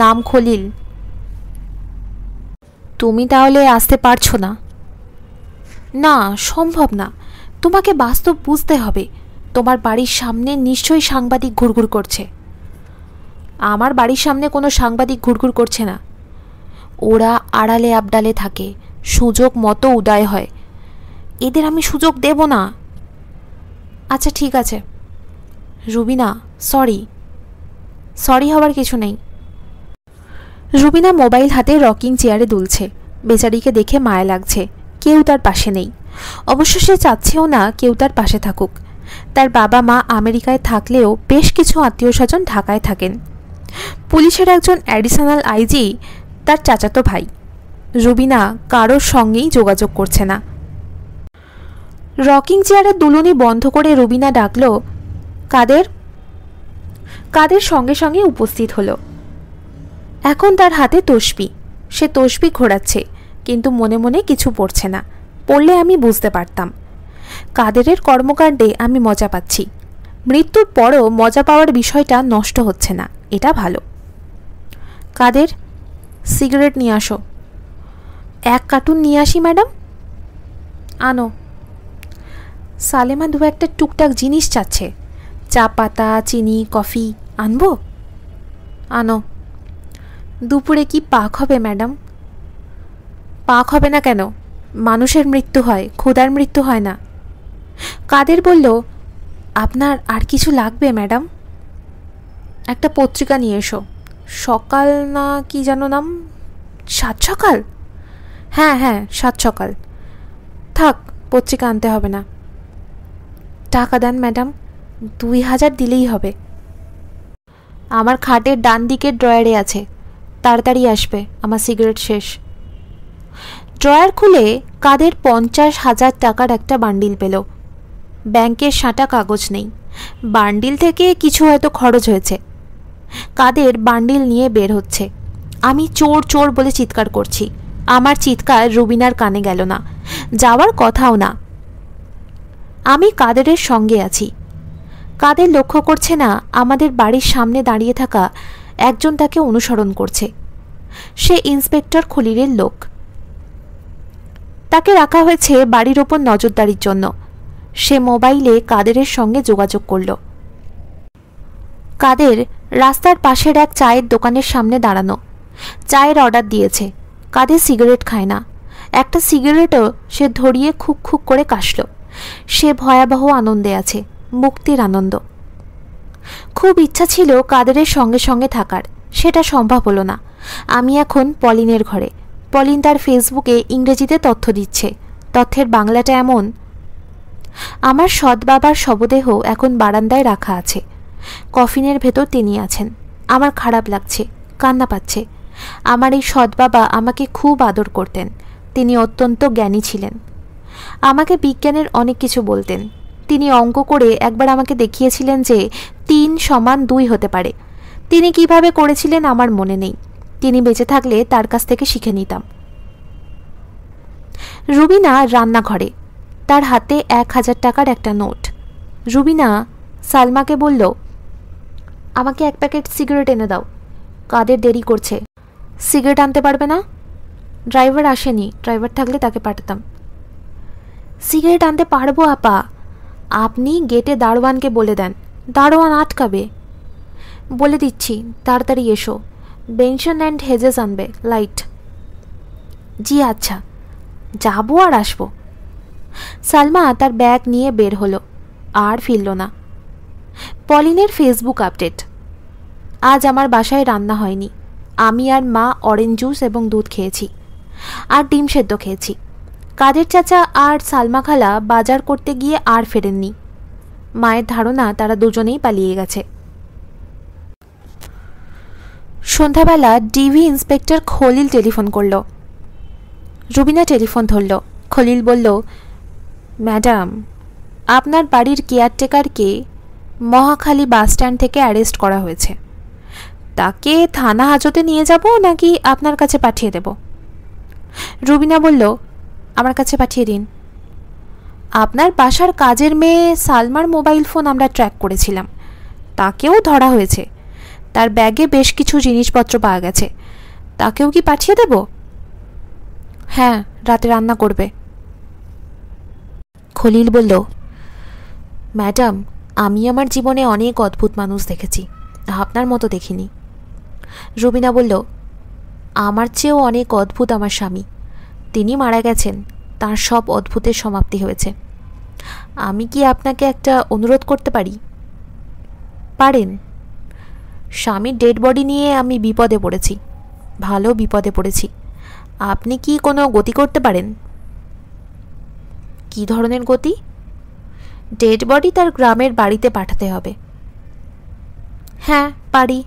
Speaker 1: নাম খলিল। তুমি তাহলে আসতে পারছো না? না, সম্ভব না, তোমাকে বাস্তব বুঝতে হবে। তোমার বাড়ির সামনে নিশ্চয়ই সাংবাদিক ঘুরঘুর করছে। আমার বাড়ির সামনে কোনো সাংবাদিক ঘুরঘুর করছে না, ওরা আড়ালে আবডালে থাকে, সুযোগ মতো উদয় হয়, এদের আমি সুযোগ দেব না। আচ্ছা ঠিক আছে রুবিনা, সরি হবার কিছু নেই। রুবিনা মোবাইল হাতে রকিং চেয়ারে দুলছে। বেচারিকে দেখে মায়া লাগছে, কেউ তার পাশে নেই। অবশ্য সে চাচ্ছেও না কেউ তার পাশে থাকুক। তার বাবা মা আমেরিকায় থাকলেও বেশ কিছু আত্মীয় স্বজন ঢাকায় থাকেন। পুলিশের একজন অ্যাডিশনাল আইজি তার চাচাতো ভাই। রুবিনা কারোর সঙ্গেই যোগাযোগ করছে না। রকিং চেয়ারের দুলুনি বন্ধ করে রুবিনা ডাকল, কাদের? কাদের সঙ্গে সঙ্গে উপস্থিত হলো। এখন তার হাতে তসবি, সে তসবি ঘোরাচ্ছে, কিন্তু মনে মনে কিছু পড়ছে না। পড়লে আমি বুঝতে পারতাম। কাদেরের কর্মকাণ্ডে আমি মজা পাচ্ছি। মৃত্যুর পরও মজা পাওয়ার বিষয়টা নষ্ট হচ্ছে না, এটা ভালো। কাদের, সিগারেট নিয়ে আসো। এক কার্টুন নিয়ে আসি ম্যাডাম। আনো। সালেমা দু একটা টুকটাক জিনিস চাচ্ছে, চা পাতা, চিনি, কফি। আনবো? আনো। দুপুরে কি পাক হবে ম্যাডাম? পাক হবে না কেন? মানুষের মৃত্যু হয়, ক্ষুধার মৃত্যু হয় না। কাদের বলল, আপনার আর কিছু লাগবে ম্যাডাম? একটা পত্রিকা নিয়ে এসো। সকাল না কি যেন নাম? সাত সকাল? হ্যাঁ, সাত সকাল। থাক, পত্রিকা আনতে হবে না। টাকা দেন ম্যাডাম, 2000 দিলেই হবে। আমার খাটের ডান দিকের ড্রয়ারে আছে, তাড়াতাড়ি আসবে, আমার সিগারেট শেষ। ড্রয়ার খুলে কাদের 50,000 টাকার একটা বান্ডিল পেল। ব্যাংকের সাঁটা কাগজ নেই, বান্ডিল থেকে কিছু হয়তো খরচ হয়েছে। কাদের বান্ডিল নিয়ে বের হচ্ছে। আমি চোর চোর বলে চিৎকার করছি। আমার চিৎকার রুবিনার কানে গেল না, যাওয়ার কথাও না। আমি কাদেরের সঙ্গে আছি। কাদের লক্ষ্য করছে না আমাদের বাড়ির সামনে দাঁড়িয়ে থাকা একজন তাকে অনুসরণ করছে। সে ইন্সপেক্টর খলিলের লোক। তাকে রাখা হয়েছে বাড়ির ওপর নজরদারির জন্য। সে মোবাইলে কাদেরের সঙ্গে যোগাযোগ করল। কাদের রাস্তার পাশের এক চায়ের দোকানের সামনে দাঁড়ানো, চায়ের অর্ডার দিয়েছে। কাদের সিগারেট খায় না, একটা সিগারেটও সে ধরিয়ে খুক খুক করে কাশল। সে ভয়াবহ আনন্দে আছে, মুক্তির আনন্দ। খুব ইচ্ছা ছিল কাদেরের সঙ্গে সঙ্গে থাকার, সেটা সম্ভব হলো না। আমি এখন পলিনের ঘরে। পলিন তার ফেসবুকে ইংরেজিতে তথ্য দিচ্ছে। তথ্যের বাংলাটা এমন, আমার সৎ বাবার শবদেহ এখন বারান্দায় রাখা আছে, কফিনের ভেতর তিনি আছেন। আমার খারাপ লাগছে, কান্না পাচ্ছে। আমার এই সৎ বাবা আমাকে খুব আদর করতেন, তিনি অত্যন্ত জ্ঞানী ছিলেন। আমাকে বিজ্ঞানের অনেক কিছু বলতেন। তিনি অঙ্ক করে একবার আমাকে দেখিয়েছিলেন যে 3 = 2 হতে পারে। তিনি কিভাবে করেছিলেন আমার মনে নেই, তিনি বেঁচে থাকলে তার কাছ থেকে শিখে নিতাম। রুবিনা রান্নাঘরে, তার হাতে 1000 টাকার একটা নোট। রুবিনা সালমাকে বলল, আমাকে 1 প্যাকেট সিগারেট এনে দাও, কাদের দেরি করছে। সিগারেট আনতে পারবে না? ড্রাইভার আসেনি, ড্রাইভার থাকলে তাকে পাঠাতাম। সিগারেট আনতে পারবো আপা, আপনি গেটে দারোয়ানকে বলে দেন, দারোয়ান আটকাবে। বলে দিচ্ছি, তাড়াতাড়ি এসো, বেনসন অ্যান্ড হেজেস আনবে, লাইট। জি আচ্ছা, যাবো আর আসবো। সালমা তার ব্যাগ নিয়ে বের হলো, আর ফিরল না। পলিনের ফেসবুক আপডেট। আজ আমার বাসায় রান্না হয়নি। আমি আর মা অরেঞ্জ জুস এবং দুধ খেয়েছি, আর ডিম সেদ্ধ খেয়েছি। কাদের চাচা আর সালমা খালা বাজার করতে গিয়ে আর ফেরেননি। মায়ের ধারণা তারা দুজনেই পালিয়ে গেছে। সন্ধ্যাবেলা ডিবি ইন্সপেক্টর খলিল টেলিফোন করল। রুবিনা টেলিফোন ধরল। খলিল বলল, ম্যাডাম, আপনার বাড়ির কেয়ারটেকারকে মহাখালী বাসস্ট্যান্ড থেকে অ্যারেস্ট করা হয়েছে। তাকে থানা হাজতে নিয়ে যাব নাকি আপনার কাছে পাঠিয়ে দেব? রুবিনা বলল, আমার কাছে পাঠিয়ে দিন। আপনার বাসার কাজের মেয়ে সালমার মোবাইল ফোন আমরা ট্র্যাক করেছিলাম, তাকেও ধরা হয়েছে। তার ব্যাগে বেশ কিছু জিনিসপত্র পাওয়া গেছে। তাকেও কি পাঠিয়ে দেব? হ্যাঁ, রাতে রান্না করবে। খলিল বলল, ম্যাডাম, আমি আমার জীবনে অনেক অদ্ভুত মানুষ দেখেছি, আপনার মতো দেখিনি। রুবিনা বলল, আমার চেয়েও অনেক অদ্ভুত আমার স্বামী। তিনি মারা গেছেন, তার সব অদ্ভুতের সমাপ্তি হয়েছে। আমি কি আপনাকে একটা অনুরোধ করতে পারি? পারেন। স্বামীর ডেড বডি নিয়ে আমি বিপদে পড়েছি, ভালো বিপদে পড়েছি। আপনি কি কোনো গতি করতে পারেন? কি ধরনের গতি? ডেড বডি তার গ্রামের বাড়িতে পাঠাতে হবে। হ্যাঁ, পারি।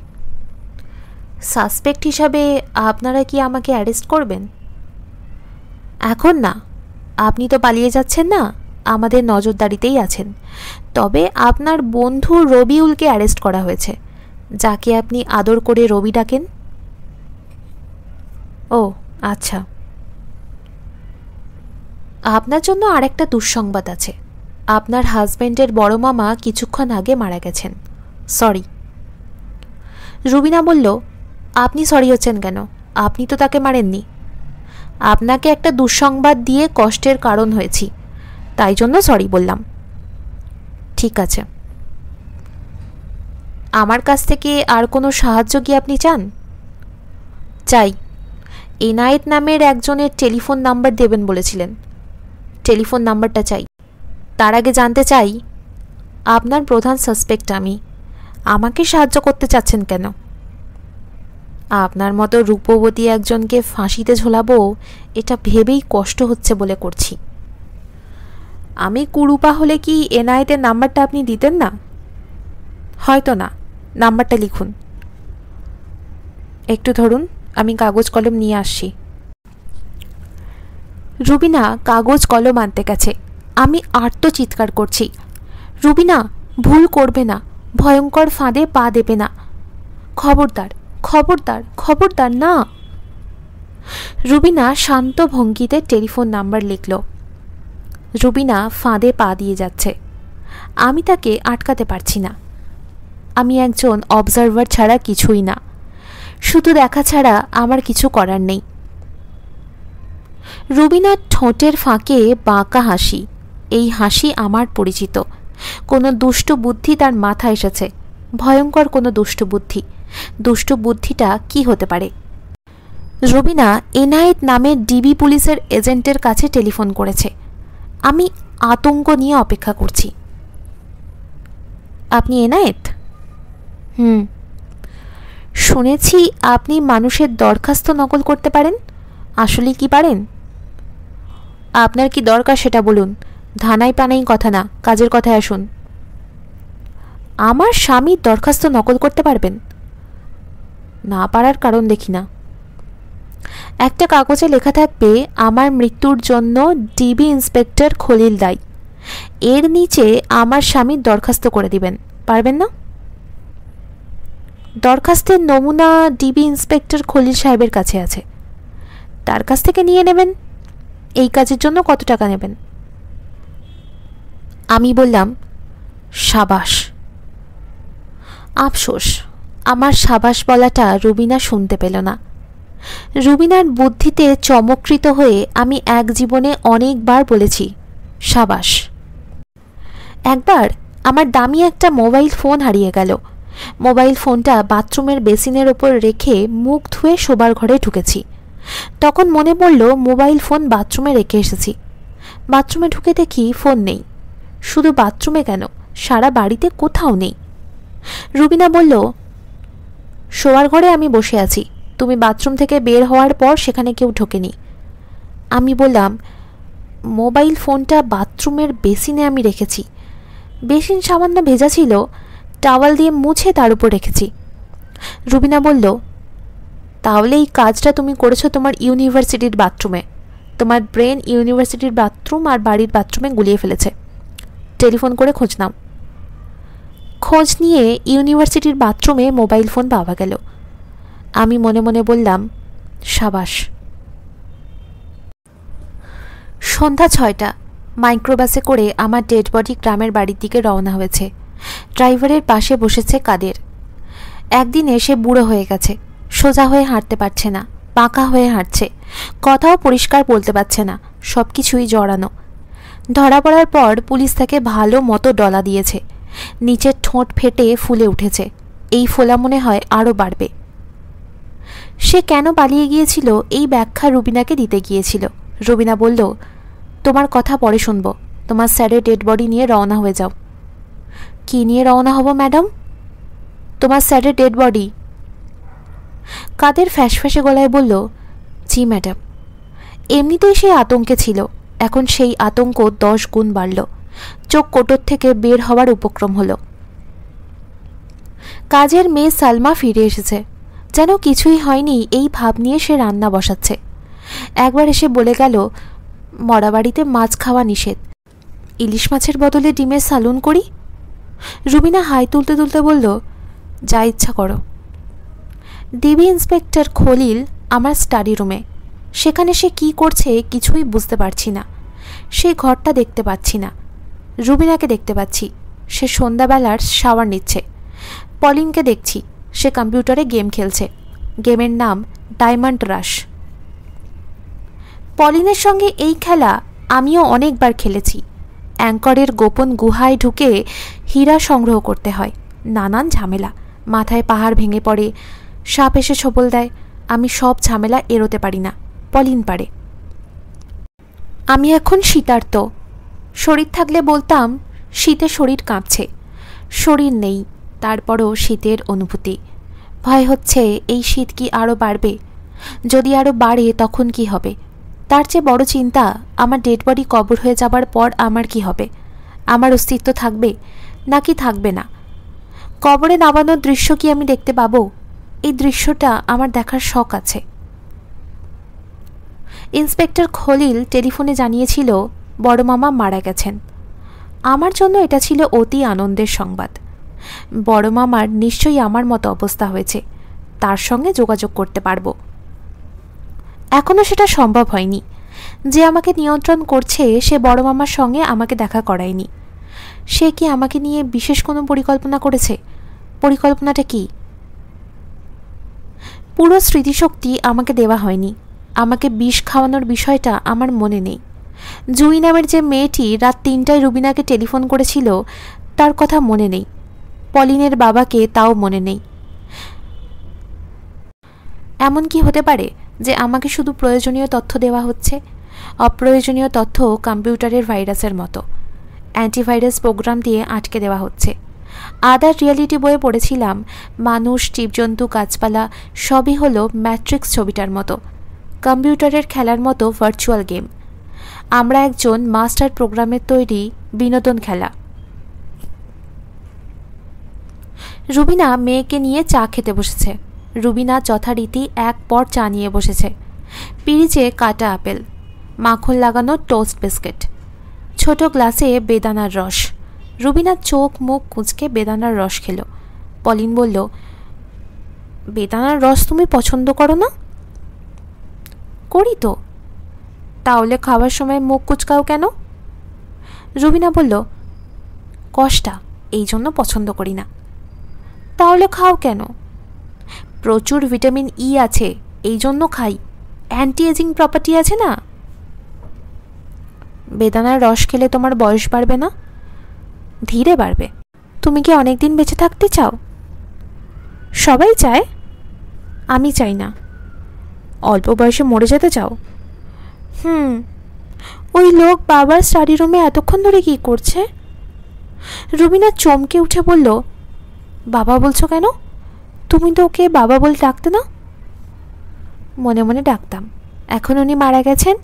Speaker 1: সাসপেক্ট হিসাবে আপনারা কি আমাকে অ্যারেস্ট করবেন? এখন না, আপনি তো পালিয়ে যাচ্ছেন না, আমাদের নজরদারিতেই আছেন। তবে আপনার বন্ধু রবিউলকে অ্যারেস্ট করা হয়েছে, যাকে আপনি আদর করে রবি ডাকেন। ও আচ্ছা। আপনার জন্য আরেকটা দুঃসংবাদ আছে। আপনার হাজব্যান্ডের বড় মামা কিছুক্ষণ আগে মারা গেছেন। সরি। রুবিনা বলল, আপনি সরি হচ্ছেন কেন? আপনি তো তাকে মারেননি। আপনাকে একটা দুঃসংবাদ দিয়ে কষ্টের কারণ হয়েছি, তাই জন্য সরি বললাম। ঠিক আছে। আমার কাছ থেকে আর কোনো সাহায্য কি আপনি চান? চাই। এনায়েত নামের একজনের টেলিফোন নাম্বার দেবেন বলেছিলেন, টেলিফোন নাম্বারটা চাই। তার আগে জানতে চাই, আপনার প্রধান সাসপেক্ট আমি, আমাকে সাহায্য করতে চাচ্ছেন কেন? আপনার মতো রূপবতী একজনকে ফাঁসিতে ঝোলাবো, এটা ভেবেই কষ্ট হচ্ছে বলে করছি। আমি কুরুপা হলে কি এনায়েতের নাম্বারটা আপনি দিতেন না? হয়তো না। নাম্বারটা লিখুন। একটু ধরুন, আমি কাগজ কলম নিয়ে আসছি। রুবিনা কাগজ কলম আনতে গেছে। আমি আর্ত চিৎকার করছি, রুবিনা, ভুল করবে না, ভয়ঙ্কর ফাঁদে পা দেবে না, খবরদার, খবরদার, খবরদার না। রুবিনা শান্ত ভঙ্গিতে টেলিফোন নাম্বার লিখল। রুবিনা ফাঁদে পা দিয়ে যাচ্ছে। আমি তাকে আটকাতে পারছি না। আমি একজন অবজারভার ছাড়া কিছুই না, শুধু দেখা ছাড়া আমার কিছু করার নেই। রুবিনার ঠোঁটের ফাঁকে বাঁকা হাসি, এই হাসি আমার পরিচিত। কোনো দুষ্ট বুদ্ধি তার মাথা এসেছে, ভয়ঙ্কর কোনো দুষ্ট বুদ্ধি। দুষ্ট বুদ্ধিটা কি হতে পারে? রুবিনা এনায়েত নামের ডিবি পুলিশের এজেন্টের কাছে টেলিফোন করেছে। আমি আতঙ্ক নিয়ে অপেক্ষা করছি। আপনি এনায়েত? শুনেছি আপনি মানুষের দরখাস্ত নকল করতে পারেন। আসলে কি পারেন? আপনার কি দরকার সেটা বলুন, ধানাই পানাই কথা না, কাজের কথায় আসুন। আমার স্বামীর দরখাস্ত নকল করতে পারবেন? না পারার কারণ দেখি না। একটা কাগজে লেখা থাকবে, আমার মৃত্যুর জন্য ডিবি ইন্সপেক্টর খলিল দায়ী। এর নিচে আমার স্বামীর দরখাস্ত করে দিবেন, পারবেন না? দরখাস্তের নমুনা ডিবি ইন্সপেক্টর খলিল সাহেবের কাছে আছে, তার কাছ থেকে নিয়ে নেবেন। এই কাজের জন্য কত টাকা নেবেন? আমি বললাম, সাবাস। আফসোস, আমার সাবাস বলাটা রুবিনা শুনতে পেল না। রুবিনার বুদ্ধিতে চমৎকৃত হয়ে আমি এক জীবনে অনেকবার বলেছি সাবাস। একবার আমার দামি একটা মোবাইল ফোন হারিয়ে গেল। মোবাইল ফোনটা বাথরুমের বেসিনের ওপর রেখে মুখ ধুয়ে শোবার ঘরে ঢুকেছি। তখন মনে পড়ল মোবাইল ফোন বাথরুমে রেখে এসেছি। বাথরুমে ঢুকে দেখি ফোন নেই। শুধু বাথরুমে কেন, সারা বাড়িতে কোথাও নেই। রুবিনা বলল, শোয়ার ঘরে আমি বসে আছি, তুমি বাথরুম থেকে বের হওয়ার পর সেখানে কেউ ঢোকেনি। আমি বললাম, মোবাইল ফোনটা বাথরুমের বেসিনে আমি রেখেছি। বেসিন সামান্য ভেজা ছিল, টাওয়াল দিয়ে মুছে তার উপর রেখেছি। রুবিনা বলল, তাহলে এই কাজটা তুমি করেছো তোমার ইউনিভার্সিটির বাথরুমে। তোমার ব্রেন ইউনিভার্সিটির বাথরুম আর বাড়ির বাথরুমে গুলিয়ে ফেলেছে। টেলিফোন করে খোঁজ নাও। খোঁজ নিয়ে ইউনিভার্সিটির বাথরুমে মোবাইল ফোন পাওয়া গেল। আমি মনে মনে বললাম, সাবাস। সন্ধ্যা 6টা। মাইক্রোবাসে করে আমার ডেড বডি গ্রামের বাড়ির দিকে রওনা হয়েছে। ড্রাইভারের পাশে বসেছে কাদের। একদিন এসে বুড়ো হয়ে গেছে, সোজা হয়ে হাঁটতে পারছে না, বাঁকা হয়ে হাঁটছে, কথাও পরিষ্কার বলতে পারছে না, সব কিছুই জড়ানো। ধরা পড়ার পর পুলিশ তাকে ভালো মতো ডলা দিয়েছে। নিচের ঠোঁট ফেটে ফুলে উঠেছে, এই ফোলা মনে হয় আরও বাড়বে। সে কেন পালিয়ে গিয়েছিল এই ব্যাখ্যা রুবিনাকে দিতে গিয়েছিল। রুবিনা বলল, তোমার কথা পরে শুনবো, তোমার স্যারের ডেড বডি নিয়ে রওনা হয়ে যাও। কি নিয়ে রওনা হব ম্যাডাম? তোমার স্যারের ডেড বডি। কাদের ফ্যাসফ্যাসে গলায় বলল, জি ম্যাডাম। এমনিতেই সে আতঙ্কে ছিল, এখন সেই আতঙ্ক 10 গুণ বাড়ল। চোখ কোটর থেকে বের হওয়ার উপক্রম হলো। কাজের মেয়ে সালমা ফিরে এসেছে। যেন কিছুই হয়নি এই ভাব নিয়ে সে রান্না বসাচ্ছে। একবার এসে বলে গেল, মরা বাড়িতে মাছ খাওয়া নিষেধ, ইলিশ মাছের বদলে ডিমের সালুন করি। রুবিনা হাই তুলতে তুলতে বলল, যা ইচ্ছা করো। ডিবি ইন্সপেক্টর খলিল আমার স্টাডি রুমে। সেখানে সে কি করছে কিছুই বুঝতে পারছি না। সেই ঘরটা দেখতে পাচ্ছি না। রুবিনাকে দেখতে পাচ্ছি, সে সন্ধ্যাবেলার শাওয়ার নিচ্ছে। পলিনকে দেখছি, সে কম্পিউটারে গেম খেলছে। গেমের নাম ডায়মন্ড রাশ। পলিনের সঙ্গে এই খেলা আমিও অনেকবার খেলেছি। অ্যাঙ্করের গোপন গুহায় ঢুকে হীরা সংগ্রহ করতে হয়, নানান ঝামেলা, মাথায় পাহাড় ভেঙে পড়ে, সাপ এসে ছোবল দেয়। আমি সব ঝামেলা এড়োতে পারি না, পলিন পারে। আমি এখন শীতার্ত। শরীর থাকলে বলতাম শীতে শরীর কাঁপছে। শরীর নেই, তারপরও শীতের অনুভূতি। ভয় হচ্ছে এই শীত কি আরও বাড়বে? যদি আরও বাড়ে তখন কি হবে? তার চেয়ে বড় চিন্তা, আমার ডেড বডি কবর হয়ে যাবার পর আমার কি হবে? আমার অস্তিত্ব থাকবে নাকি থাকবে না? কবরে নামানোর দৃশ্য কি আমি দেখতে পাবো? এই দৃশ্যটা আমার দেখার শখ আছে। ইন্সপেক্টর খলিল টেলিফোনে জানিয়েছিল বড় মামা মারা গেছেন। আমার জন্য এটা ছিল অতি আনন্দের সংবাদ। বড় মামার নিশ্চয়ই আমার মতো অবস্থা হয়েছে, তার সঙ্গে যোগাযোগ করতে পারবো। এখনও সেটা সম্ভব হয়নি। যে আমাকে নিয়ন্ত্রণ করছে সে বড় মামার সঙ্গে আমাকে দেখা করায়নি। সে কি আমাকে নিয়ে বিশেষ কোনো পরিকল্পনা করেছে? পরিকল্পনাটা কি? পুরো স্মৃতিশক্তি আমাকে দেওয়া হয়নি। আমাকে বিষ খাওয়ানোর বিষয়টা আমার মনে নেই। জুই নামের যে মেয়েটি রাত 3টায় রুবিনাকে টেলিফোন করেছিল তার কথা মনে নেই। পলিনের বাবাকে তাও মনে নেই। এমন কি হতে পারে যে আমাকে শুধু প্রয়োজনীয় তথ্য দেওয়া হচ্ছে? অপ্রয়োজনীয় তথ্য কম্পিউটারের ভাইরাসের মতো অ্যান্টিভাইরাস প্রোগ্রাম দিয়ে আটকে দেওয়া হচ্ছে। আদার রিয়ালিটি বইয়ে পড়েছিলাম মানুষ, জীবজন্তু, গাছপালা সবই হলো ম্যাট্রিক্স ছবিটার মতো, কম্পিউটারের খেলার মতো ভার্চুয়াল গেম। আমরা একজন মাস্টার প্রোগ্রামের তৈরি বিনোদন খেলা। রুবিনা মেয়েকে নিয়ে চা খেতে বসেছে। রুবিনা যথারীতি এক পর চা নিয়ে বসেছে। পিরিচে কাটা আপেল, মাখন লাগানো টোস্ট বিস্কিট, ছোট গ্লাসে বেদানার রস। রুবিনা চোখ মুখ কুঁচকে বেদানার রস খেল। পলিন বলল, বেদানার রস তুমি পছন্দ করো না? করি তো। তাহলে খাওয়ার সময় মুখ কুচকাও কেন? রুবিনা বলল, কষ্টা, এই জন্য পছন্দ করি না। তাহলে খাও কেন? প্রচুর ভিটামিন ই আছে, এই জন্য খাই। অ্যান্টি এজিং প্রপার্টি আছে না? বেদানার রস খেলে তোমার বয়স বাড়বে না? ধীরে বাড়বে। তুমি কি অনেক দিন বেঁচে থাকতে চাও? সবাই চায়, আমি চাই না। অল্প বয়সে মরে যেতে চাও? ওই লোক বাবার স্টাডি রুমে এতক্ষণ ধরে কি করছে? রুবিনা চমকে উঠে বলল, বাবা বলছো কেন? তুমি তো ওকে বাবা বলে ডাকতে না? মনে মনে ডাকতাম, এখন উনি মারা গেছেন,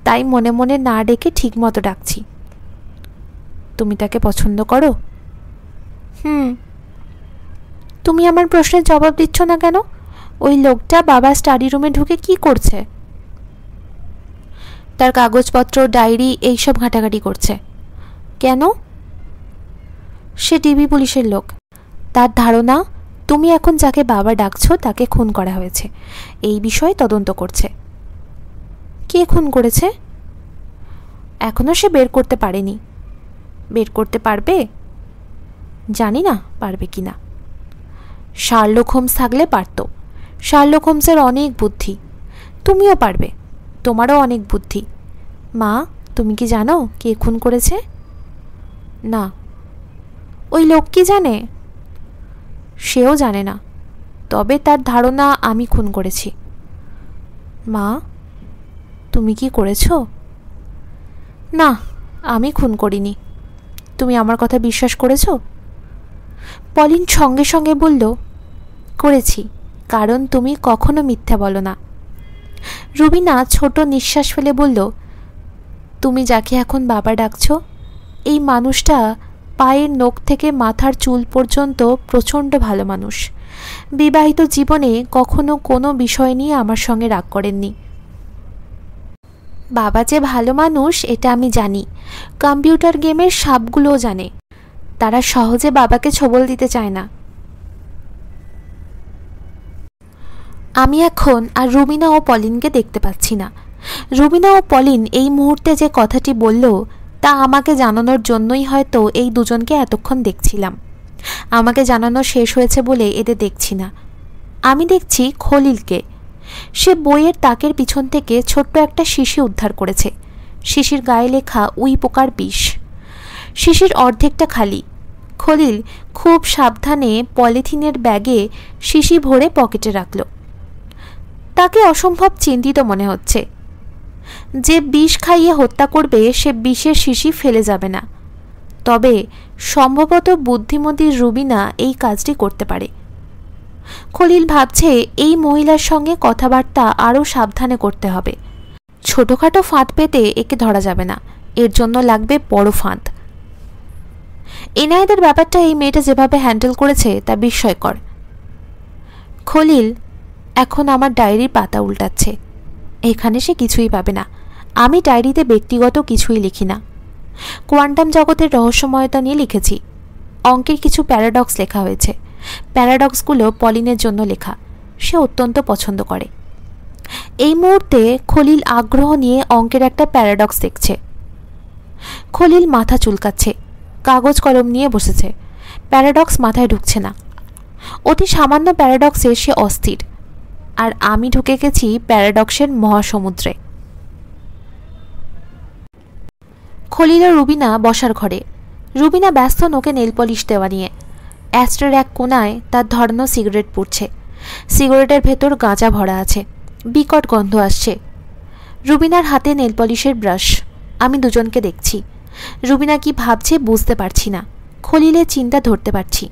Speaker 1: তাই মনে মনে না ডেকে ঠিক মতো ডাকছি। তুমি তাকে পছন্দ করো? তুমি আমার প্রশ্নের জবাব দিচ্ছ না কেন? ওই লোকটা বাবা স্টাডি রুমে ঢুকে কি করছে? তার কাগজপত্র, ডায়েরি এইসব ঘাঁটাঘাঁটি করছে। কেন? সে ডিবি পুলিশের লোক। তার ধারণা তুমি এখন যাকে বাবা ডাকছো তাকে খুন করা হয়েছে। এই বিষয়ে তদন্ত করছে। কে খুন করেছে? এখনো সে বের করতে পারেনি। বের করতে পারবে? জানি না পারবে কিনা। শার্লক হোমস থাকলে পারত। শার্লক হোমসের অনেক বুদ্ধি। তুমিও পারবে, তোমারও অনেক বুদ্ধি। মা, তুমি কি জানো কে খুন করেছে? না। ওই লোক কি জানে? সেও জানে না, তবে তার ধারণা আমি খুন করেছি। মা, তুমি কি করেছো? না, আমি খুন করিনি। তুমি আমার কথা বিশ্বাস করেছো? পলিন সঙ্গে সঙ্গে বলল, করেছি, কারণ তুমি কখনো মিথ্যা বলো না। রুবিনা ছোট নিঃশ্বাস ফেলে বলল, তুমি যাকে এখন বাবা ডাকছো, এই মানুষটা পায়ের নখ থেকে মাথার চুল পর্যন্ত প্রচণ্ড ভালো মানুষ। বিবাহিত জীবনে কখনো কোনো বিষয় নিয়ে আমার সঙ্গে রাগ করেননি। বাবা যে ভালো মানুষ এটা আমি জানি। কম্পিউটার গেমের সাপগুলোও জানে। তারা সহজে বাবাকে ছোবল দিতে চায় না। আমি এখন আর রুবিনা ও পলিনকে দেখতে পাচ্ছি না। রুবিনা ও পলিন এই মুহূর্তে যে কথাটি বলল তা আমাকে জানানোর জন্যই হয়তো এই দুজনকে এতক্ষণ দেখছিলাম। আমাকে জানানো শেষ হয়েছে বলে এদের দেখছি না। আমি দেখছি খলিলকে। সে বইয়ের তাকের পিছন থেকে ছোট্ট একটা শিশি উদ্ধার করেছে। শিশির গায়ে লেখা উই পোকার বিষ। শিশির অর্ধেকটা খালি। খলিল খুব সাবধানে পলিথিনের ব্যাগে শিশি ভরে পকেটে রাখল। তাকে অসম্ভব চিন্তিত মনে হচ্ছে। যে বিষ খাইয়ে হত্যা করবে সে বিষের শিশি ফেলে যাবে না। তবে সম্ভবত বুদ্ধিমতী রুবিনা এই কাজটি করতে পারে। খলিল ভাবছে এই মহিলার সঙ্গে কথাবার্তা আরও সাবধানে করতে হবে। ছোটোখাটো ফাঁদ পেতে একে ধরা যাবে না, এর জন্য লাগবে বড় ফাঁদ। এনায়েতের ব্যাপারটা এই মেয়েটা যেভাবে হ্যান্ডেল করেছে তা বিস্ময়কর। খলিল এখন আমার ডায়েরির পাতা উল্টাচ্ছে। এখানে সে কিছুই পাবে না। আমি ডায়েরিতে ব্যক্তিগত কিছুই লিখি না। কোয়ান্টাম জগতের রহস্যময়তা নিয়ে লিখেছি। অঙ্কের কিছু প্যারাডক্স লেখা হয়েছে। প্যারাডক্সগুলো পলিনের জন্য লেখা। সে অত্যন্ত পছন্দ করে। এই মুহূর্তে খলিল আগ্রহ নিয়ে অঙ্কের একটা প্যারাডক্স দেখছে। খলিল মাথা চুলকাচ্ছে, কাগজ কলম নিয়ে বসেছে। প্যারাডক্স মাথায় ঢুকছে না। অতি সামান্য প্যারাডক্সে সে অস্থির। আর আমি ঢুকে গেছি প্যারাডক্সের মহাসমুদ্রে। খলিল ও রুবিনা বসার ঘরে। রুবিনা ব্যস্ত নোকে নেল পলিশ দেওয়া নিয়ে। অ্যাস্ট্রের এক কোনায় তার ধরানো সিগারেট পুড়ছে। সিগারেটের ভেতর গাঁজা ভরা আছে। বিকট গন্ধ আসছে। রুবিনার হাতে নেল পলিশের ব্রাশ। আমি দুজনকে দেখছি। রুবিনা কি ভাবছে বুঝতে পারছি না। খলিলের চিন্তা ধরতে পারছি।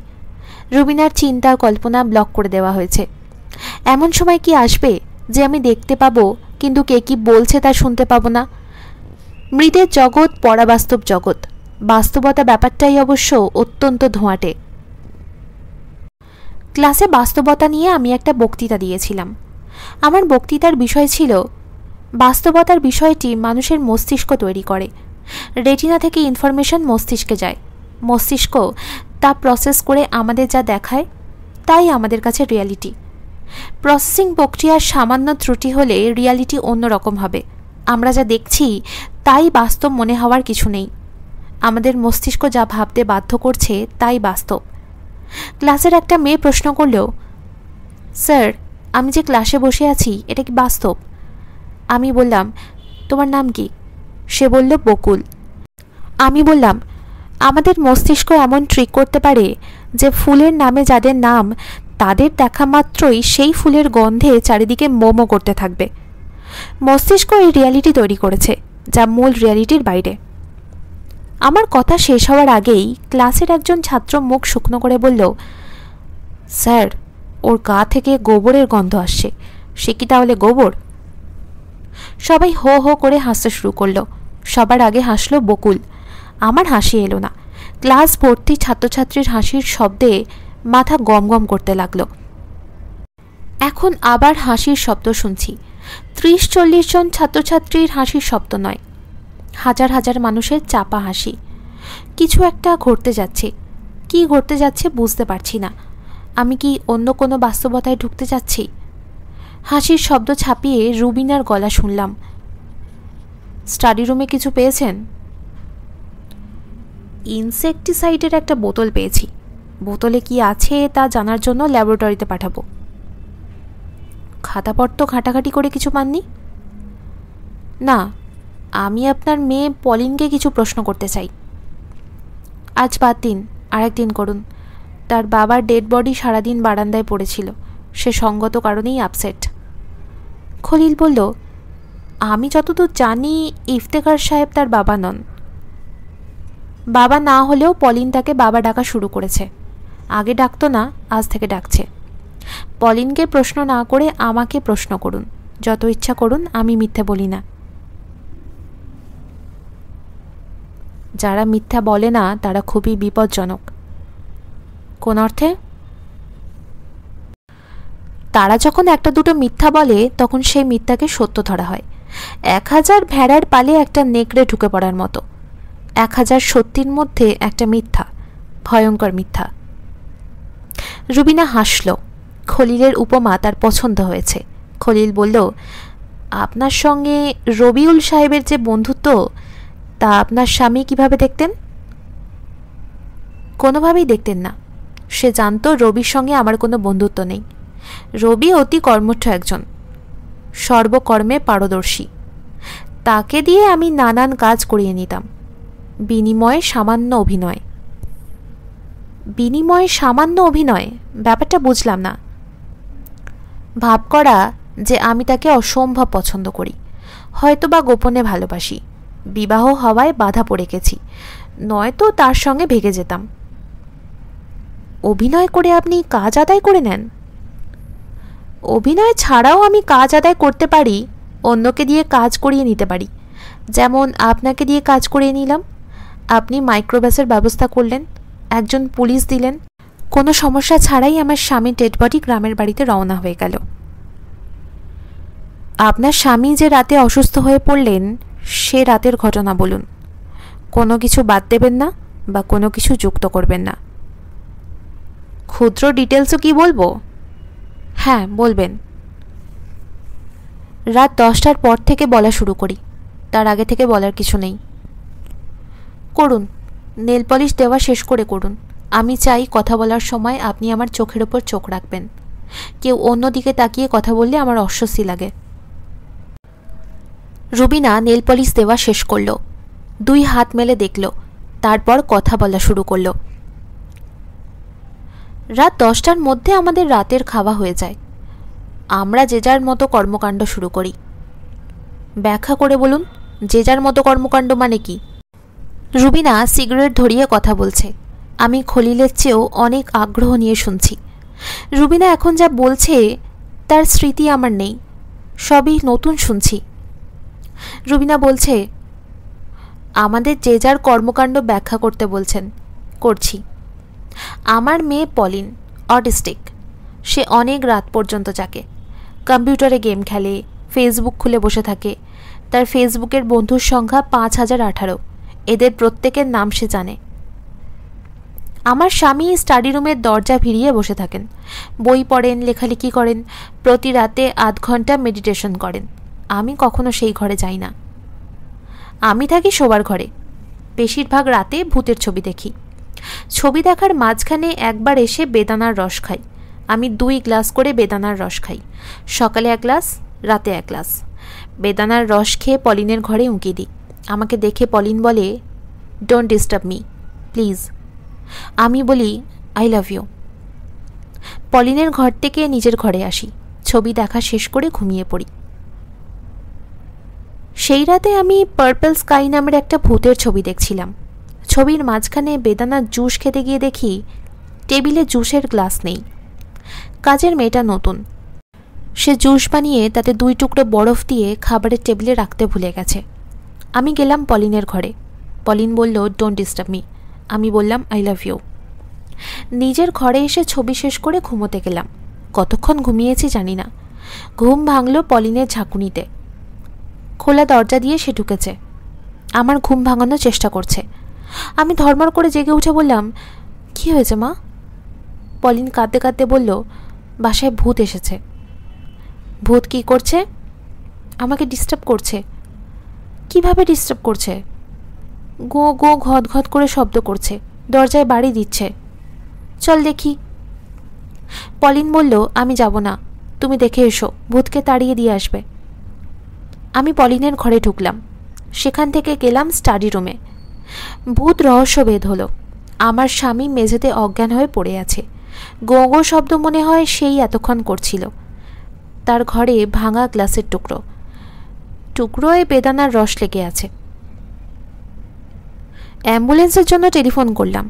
Speaker 1: রুবিনার চিন্তা কল্পনা ব্লক করে দেওয়া হয়েছে। এমন সময় কি আসবে যে আমি দেখতে পাবো, কিন্তু কে কি বলছে তা শুনতে পাবো না। মৃতের জগৎ পরাবাস্তব জগৎ। বাস্তবতা ব্যাপারটাই অবশ্য অত্যন্ত ধোঁয়াটে। ক্লাসে বাস্তবতা নিয়ে আমি একটা বক্তৃতা দিয়েছিলাম। আমার বক্তৃতার বিষয় ছিল বাস্তবতার বিষয়টি মানুষের মস্তিষ্ক তৈরি করে। রেটিনা থেকে ইনফরমেশন মস্তিষ্কে যায়। মস্তিষ্ক তা প্রসেস করে আমাদের যা দেখায় তাই আমাদের কাছে রিয়ালিটি। প্রসেসিং প্রক্রিয়ার সামান্য ত্রুটি হলে রিয়ালিটি অন্যরকম হবে। আমরা যা দেখছি তাই বাস্তব মনে হওয়ার কিছু নেই। আমাদের মস্তিষ্ক যা ভাবতে বাধ্য করছে তাই বাস্তব। ক্লাসের একটা মেয়ে প্রশ্ন করল, স্যার, আমি যে ক্লাসে বসে আছি এটা কি বাস্তব? আমি বললাম, তোমার নাম কি? সে বলল, বকুল। আমি বললাম, আমাদের মস্তিষ্ক এমন ট্রিক করতে পারে যে ফুলের নামে যাদের নাম, তাদের দেখা মাত্রই সেই ফুলের গন্ধে চারিদিকে মোমো করতে থাকবে। মস্তিষ্ক এই রিয়ালিটি তৈরি করেছে, যা মূল রিয়ালিটির বাইরে। আমার কথা শেষ হওয়ার আগেই ক্লাসের একজন ছাত্র মুখ শুকনো করে বলল, স্যার, ওর গা থেকে গোবরের গন্ধ আসছে। সে কি তাহলে গোবর? সবাই হো হো করে হাসতে শুরু করলো। সবার আগে হাসলো বকুল। আমার হাসি এলো না। ক্লাস ভর্তি ছাত্রছাত্রীর হাসির শব্দে মাথা গম গম করতে লাগলো। এখন আবার হাসির শব্দ শুনছি। 30-40 জন ছাত্রছাত্রীর হাসির শব্দ নয়, হাজার হাজার মানুষের চাপা হাসি। কিছু একটা ঘটতে যাচ্ছে। কি ঘটতে যাচ্ছে বুঝতে পারছি না। আমি কি অন্য কোনো বাস্তবতায় ঢুকতে যাচ্ছি? হাসির শব্দ ছাপিয়ে রুবিনার গলা শুনলাম, স্টাডি রুমে কিছু পেয়েছেন? ইনসেকটিসাইডের একটা বোতল পেয়েছি। বোতলে কি আছে তা জানার জন্য ল্যাবরেটরিতে পাঠাবো। খাতাপত্র ঘাটাঘাটি করে কিছু পাননি? না, আমি আপনার মেয়ে পলিনকে কিছু প্রশ্ন করতে চাই। আজ বাদ দিন, আরেকদিন করুন। তার বাবার ডেড বডি সারাদিন বারান্দায় পড়েছিল। সে সঙ্গত কারণেই আপসেট। খলিল বলল, আমি যতদূর জানি ইফতেখার সাহেব তার বাবা নন। বাবা না হলেও পলিন তাকে বাবা ডাকা শুরু করেছে। আগে ডাকতো না, আজ থেকে ডাকছে। পলিনকে প্রশ্ন না করে আমাকে প্রশ্ন করুন, যত ইচ্ছা করুন, আমি মিথ্যে বলি না। যারা মিথ্যা বলে না তারা খুবই বিপজ্জনক। কোন অর্থে? তারা যখন একটা দুটো মিথ্যা বলে তখন সেই মিথ্যাকে সত্য ধরা হয়। 1000 ভেড়ার পালে একটা নেকড়ে ঢুকে পড়ার মতো। 1000 সত্যির মধ্যে একটা মিথ্যা, ভয়ঙ্কর মিথ্যা। রুবিনা হাসল। খলিলের উপমা তার পছন্দ হয়েছে। খলিল বলল, আপনার সঙ্গে রবিউল সাহেবের যে বন্ধুত্ব, তা আপনার স্বামী কিভাবে দেখতেন? কোনোভাবেই দেখতেন না। সে জানত রবির সঙ্গে আমার কোনো বন্ধুত্ব নেই। রবি অতি কর্মঠ একজন, সর্বকর্মে পারদর্শী। তাকে দিয়ে আমি নানান কাজ করিয়ে নিতাম। বিনিময়ে সামান্য অভিনয়। বিনিময়ে সামান্য অভিনয়? ব্যাপারটা বুঝলাম না। ভাব করা যে আমি তাকে অসম্ভব পছন্দ করি, হয়তোবা গোপনে ভালোবাসি। বিবাহ হওয়ায় বাধা পড়ে গেছি, নয়তো তার সঙ্গে ভেগে যেতাম। অভিনয় করে আপনি কাজ আদায় করে নেন? অভিনয় ছাড়াও আমি কাজ আদায় করতে পারি, অন্যকে দিয়ে কাজ করিয়ে নিতে পারি। যেমন আপনাকে দিয়ে কাজ করিয়ে নিলাম। আপনি মাইক্রোবাসের ব্যবস্থা করলেন, একজন পুলিশ দিলেন। কোনো সমস্যা ছাড়াই আমার স্বামীর ডেড বডি গ্রামের বাড়িতে রওনা হয়ে গেল। আপনার স্বামী যে রাতে অসুস্থ হয়ে পড়লেন, সে রাতের ঘটনা বলুন। কোনো কিছু বাদ দেবেন না বা কোনো কিছু যুক্ত করবেন না। ক্ষুদ্র ডিটেলসও কি বলবো? হ্যাঁ, বলবেন। রাত 10টার পর থেকে বলা শুরু করি, তার আগে থেকে বলার কিছু নেই। করুন, নেল পলিশ দেওয়া শেষ করে করুন। আমি চাই কথা বলার সময় আপনি আমার চোখের ওপর চোখ রাখবেন। কেউ অন্যদিকে তাকিয়ে কথা বললে আমার অস্বস্তি লাগে। রুবিনা নেল পলিশ দেওয়া শেষ করল, 2 হাত মেলে দেখল, তারপর কথা বলা শুরু করল। রাত 10টার মধ্যে আমাদের রাতের খাওয়া হয়ে যায়। আমরা যে যার মতো কর্মকাণ্ড শুরু করি। ব্যাখ্যা করে বলুন, যে যার মতো কর্মকাণ্ড মানে কি? রুবিনা সিগারেট ধরিয়ে কথা বলছে। আমি খলিলের চেয়েও অনেক আগ্রহ নিয়ে শুনছি। রুবিনা এখন যা বলছে তার স্মৃতি আমার নেই, সবই নতুন শুনছি। রুবিনা বলছে, আমাদের যে যার কর্মকাণ্ড ব্যাখ্যা করতে বলছেন, করছি। আমার মেয়ে পলিন অটিস্টিক। সে অনেক রাত পর্যন্ত জাগে, কম্পিউটারে গেম খেলে, ফেসবুক খুলে বসে থাকে। তার ফেসবুকের বন্ধুর সংখ্যা 5018। এদের প্রত্যেকের নাম সে জানে। আমার স্বামী স্টাডি রুমের দরজা ভিড়িয়ে বসে থাকেন, বই পড়েন, লেখালেখি করেন, প্রতি রাতে 8 ঘন্টা মেডিটেশন করেন। আমি কখনো সেই ঘরে যাই না। আমি থাকি শোবার ঘরে। বেশিরভাগ রাতে ভূতের ছবি দেখি। ছবি দেখার মাঝখানে একবার এসে বেদানার রস খাই। আমি 2 গ্লাস করে বেদানার রস খাই, সকালে 1 গ্লাস, রাতে 1 গ্লাস। বেদানার রস খেয়ে পলিনের ঘরে উঁকি দিই। আমাকে দেখে পলিন বলে, ডোন্ট ডিস্টার্ব মি। প্লিজ। আমি বলি, আই লাভ ইউ। পলিনের ঘর থেকে নিজের ঘরে আসি, ছবি দেখা শেষ করে ঘুমিয়ে পড়ি। সেই রাতে আমি পার্পল স্কাই নামের একটা ভূতের ছবি দেখছিলাম। ছবির মাঝখানে বেদানার জুস খেতে গিয়ে দেখি টেবিলে জুসের গ্লাস নেই। কাজের মেয়েটা নতুন, সে জুস বানিয়ে তাতে 2 টুকরো বরফ দিয়ে খাবারের টেবিলে রাখতে ভুলে গেছে। আমি গেলাম পলিনের ঘরে। পলিন বলল, ডোন্ট ডিস্টার্ব মি। আমি বললাম, আই লাভ ইউ। নিজের ঘরে এসে ছবি শেষ করে ঘুমোতে গেলাম। কতক্ষণ ঘুমিয়েছি জানি না। ঘুম ভাঙল পলিনের ঝাঁকুনিতে। খোলা দরজা দিয়ে সে ঢুকেছে, আমার ঘুম ভাঙানোর চেষ্টা করছে। আমি ধর্মর করে জেগে উঠে বললাম, কি হয়েছে মা? পলিন কাঁদতে কাঁদতে বলল, বাসায় ভূত এসেছে। ভূত কি করছে? আমাকে ডিস্টার্ব করছে। কিভাবে ডিস্টার্ব করছে? গো গো ঘট ঘট করে শব্দ করছে, দরজায় বাড়ি দিচ্ছে। চল দেখি। পলিন বলল, আমি যাব না, তুমি দেখে এসো, ভূতকে তাড়িয়ে দিয়ে আসবে। আমি পলিনের ঘরে ঢুকলাম। সেখান থেকে গেলাম স্টাডি রুমে। ভূত রহস্যভেদ হলো। আমার স্বামী মেঝেতে অজ্ঞান হয়ে পড়ে আছে। গো গো শব্দ মনে হয় সেই এতক্ষণ করছিল। তার ঘরে ভাঙা গ্লাসের টুকরোয় বেদানার রস লেগে আছে। অ্যাম্বুলেন্সের জন্য টেলিফোন করলাম,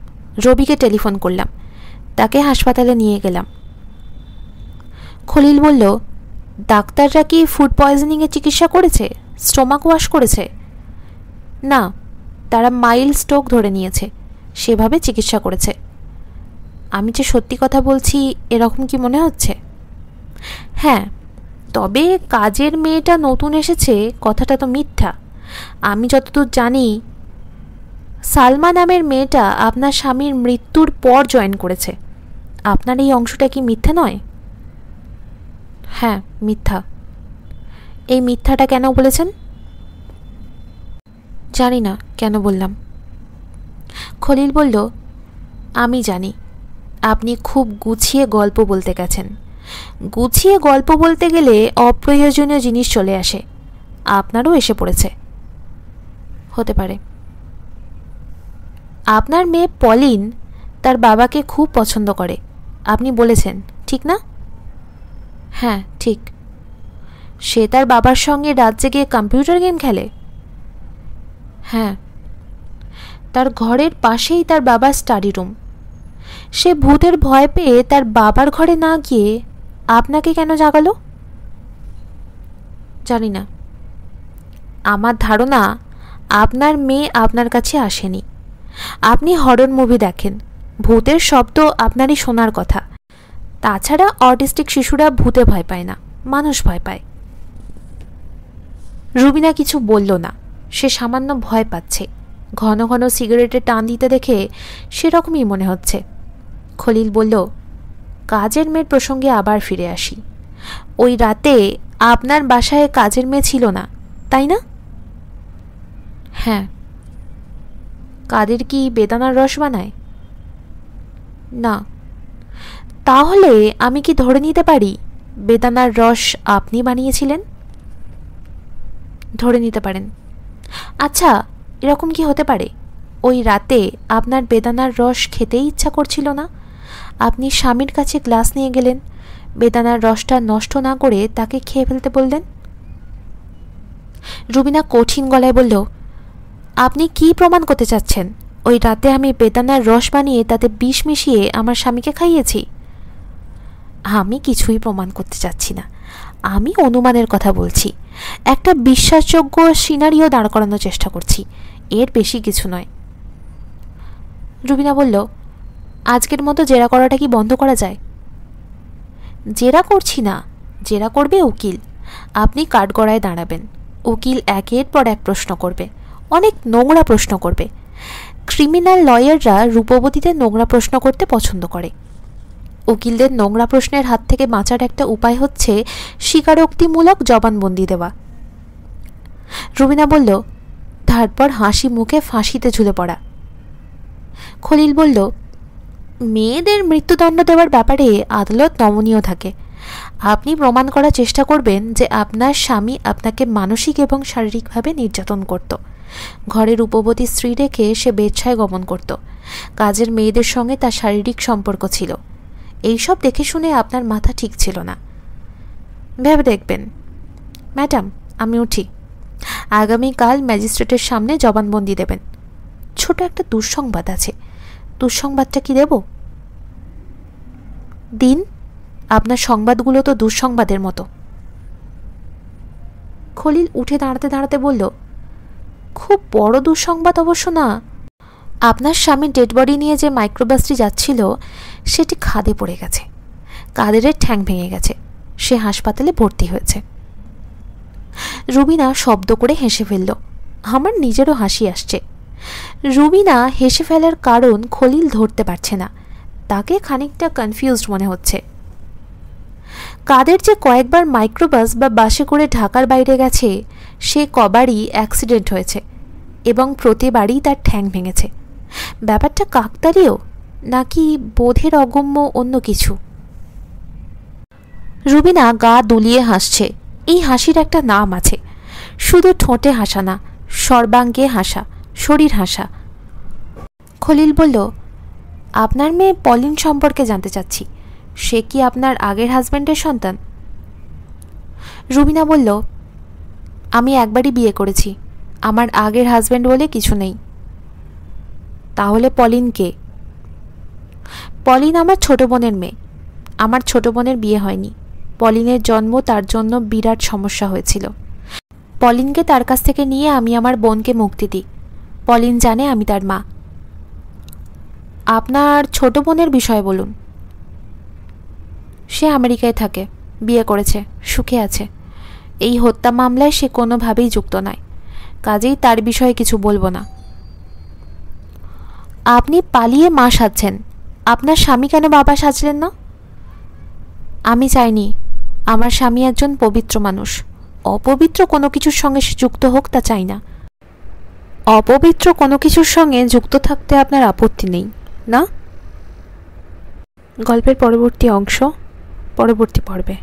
Speaker 1: রবিকে টেলিফোন করলাম, তাকে হাসপাতালে নিয়ে গেলাম। খলিল বলল, ডাক্তাররা কি ফুড পয়জনিংয়ের চিকিৎসা করেছে? স্টোমাক ওয়াশ করেছে? না, তারা মাইল্ড স্ট্রোক ধরে নিয়েছে, সেভাবে চিকিৎসা করেছে। আমি যে সত্যি কথা বলছি এরকম কি মনে হচ্ছে? হ্যাঁ, তবে কাজের মেয়েটা নতুন এসেছে কথাটা তো মিথ্যা। আমি যতদূর জানি সালমা নামের মেয়েটা আপনার স্বামীর মৃত্যুর পর জয়েন করেছে। আপনার এই অংশটা কি মিথ্যা নয়? হ্যাঁ, মিথ্যা। এই মিথ্যাটা কেন বলেছেন? জানি না কেন বললাম। খলিল বলল, আমি জানি আপনি খুব গুছিয়ে গল্প বলতে গেছেন। গুছিয়ে গল্প বলতে গেলে অপ্রয়োজনীয় জিনিস চলে আসে, আপনারও এসে পড়েছে। হতে পারে। আপনার মেয়ে পলিন তার বাবাকে খুব পছন্দ করে, আপনি বলেছেন, ঠিক না? হ্যাঁ, ঠিক। সে তার বাবার সঙ্গে রাত জেগে কম্পিউটার গেম খেলে? হ্যাঁ। তার ঘরের পাশেই তার বাবার স্টাডি রুম। সে ভূতের ভয় পেয়ে তার বাবার ঘরে না গিয়ে আপনাকে কেন জাগালো? জানি না। আমার ধারণা আপনার মেয়ে আপনার কাছে আসেনি। আপনি হরর মুভি দেখেন, ভূতের শব্দ আপনারই শোনার কথা। তাছাড়া অটিস্টিক শিশুরা ভূতে ভয় পায় না, মানুষ ভয় পায়। রুবিনা কিছু বলল না, সে সামান্য ভয় পাচ্ছে। ঘন ঘন সিগারেটে টান দিতে দেখে সেরকমই মনে হচ্ছে। খলিল বলল, কাজের মেয়ের প্রসঙ্গে আবার ফিরে আসি। ওই রাতে আপনার বাসায় কাজের মেয়ে ছিল না, তাই না? হ্যাঁ। কাদের কি বেদানার রস বানায়? না। তাহলে আমি কি ধরে নিতে পারি বেদানার রস আপনি বানিয়েছিলেন? ধরে নিতে পারেন। আচ্ছা, এরকম কি হতে পারে ওই রাতে আপনার বেদানার রস খেতেই ইচ্ছা করছিল না, আপনি স্বামীর কাছে গ্লাস নিয়ে গেলেন, বেদানার রসটা নষ্ট না করে তাকে খেয়ে ফেলতে বললেন? রুবিনা কঠিন গলায় বলল, আপনি কি প্রমাণ করতে চাচ্ছেন ওই রাতে আমি বেদানার রস বানিয়ে তাতে বিষ মিশিয়ে আমার স্বামীকে খাইয়েছি? আমি কিছুই প্রমাণ করতে চাচ্ছি না, আমি অনুমানের কথা বলছি। একটা বিশ্বাসযোগ্য সিনারিও দাঁড় করানোর চেষ্টা করছি, এর বেশি কিছু নয়। রুবিনা বলল, আজকের মতো জেরা করাটা কি বন্ধ করা যায়? জেরা করছি না, জেরা করবে উকিল। আপনি কাঠগড়ায় দাঁড়াবেন, উকিল একের পর এক প্রশ্ন করবে, অনেক নোংরা প্রশ্ন করবে। ক্রিমিনাল লয়াররা রূপবতীদের নোংরা প্রশ্ন করতে পছন্দ করে। উকিলদের নোংরা প্রশ্নের হাত থেকে বাঁচার একটা উপায় হচ্ছে স্বীকারোক্তিমূলক জবানবন্দি দেওয়া। রুবিনা বলল, তারপর হাসি মুখে ফাঁসিতে ঝুলে পড়া। খলিল বলল, মেয়েদের মৃত্যুদণ্ড দেওয়ার ব্যাপারে আদালত নমনীয় থাকে। আপনি প্রমাণ করার চেষ্টা করবেন যে আপনার স্বামী আপনাকে মানসিক এবং শারীরিকভাবে নির্যাতন করত, ঘরে রূপবতী স্ত্রী রেখে সে বেচ্ছায় গমন করত, কাজের মেয়েদের সঙ্গে তার শারীরিক সম্পর্ক ছিল। এইসব দেখে শুনে আপনার মাথা ঠিক ছিল না। ভেবে দেখবেন। ম্যাডাম, আমি উঠি। আগামীকাল ম্যাজিস্ট্রেটের সামনে জবানবন্দি দেবেন। ছোট একটা দুঃসংবাদ আছে। দুঃসংবাদটা কি দেব? দিন। আপনার সংবাদগুলো তো দুঃসংবাদের মতো। খলিল উঠে দাঁড়াতে দাঁড়াতে বলল, খুব বড় দুঃসংবাদ অবশ্য না। আপনার স্বামীর ডেড বডি নিয়ে যে মাইক্রোবাসটি যাচ্ছিল সেটি খাদে পড়ে গেছে। কাদেরের ঠ্যাং ভেঙে গেছে। সে হাসপাতালে ভর্তি হয়েছে। রুবিনা শব্দ করে হেসে ফেলল। আমার নিজেরও হাসি আসছে। রুবিনা হেসে ফেলার কারণ খলিল ধরতে পারছে না। তাকে খানিকটা কনফিউজড মনে হচ্ছে। কাদের যে কয়েকবার মাইক্রোবাস বা বাসে করে ঢাকার বাইরে গেছে সে কবারই অ্যাক্সিডেন্ট হয়েছে এবং প্রতিবারই তার ঠ্যাং ভেঙেছে। ব্যাপারটা কাকতালীয় নাকি বোধের অগম্য অন্য কিছু? রুবিনা গা দুলিয়ে হাসছে। এই হাসির একটা নাম আছে। শুধু ঠোঁটে হাসা না, সর্বাঙ্গে হাসা, শরীর হাসা। খলিল বলল, আপনার মেয়ে পলিন সম্পর্কে জানতে চাচ্ছি। সে কি আপনার আগের হাজব্যান্ডের সন্তান? রুবিনা বলল, আমি একবারই বিয়ে করেছি। আমার আগের হাজব্যান্ড বলে কিছু নেই। তাহলে পলিন কে? পলিন আমার ছোট বোনের মেয়ে। আমার ছোট বোনের বিয়ে হয়নি। পলিনের জন্ম তার জন্য বিরাট সমস্যা হয়েছিল। পলিনকে তার কাছ থেকে নিয়ে আমি আমার বোনকে মুক্তি দিই। পলিন জানে আমি তার মা। আপনার ছোট বোনের বিষয়ে বলুন। সে আমেরিকায় থাকে, বিয়ে করেছে, সুখে আছে। এই হত্যা মামলায় সে কোনোভাবেই যুক্ত নয়, কাজেই তার বিষয়ে কিছু বলবো না। আপনি পালিয়ে মা সাজছেন, আপনার স্বামী কেন বাবা সাজলেন না? আমি চাইনি। আমার স্বামী একজন পবিত্র মানুষ। অপবিত্র কোনো কিছুর সঙ্গে সে যুক্ত হোক তা চাই না। অপবিত্র কোনো কিছুর সঙ্গে যুক্ত থাকতে আপনার আপত্তি নেই না? গল্পের পরবর্তী অংশ পরবর্তী পর্বে।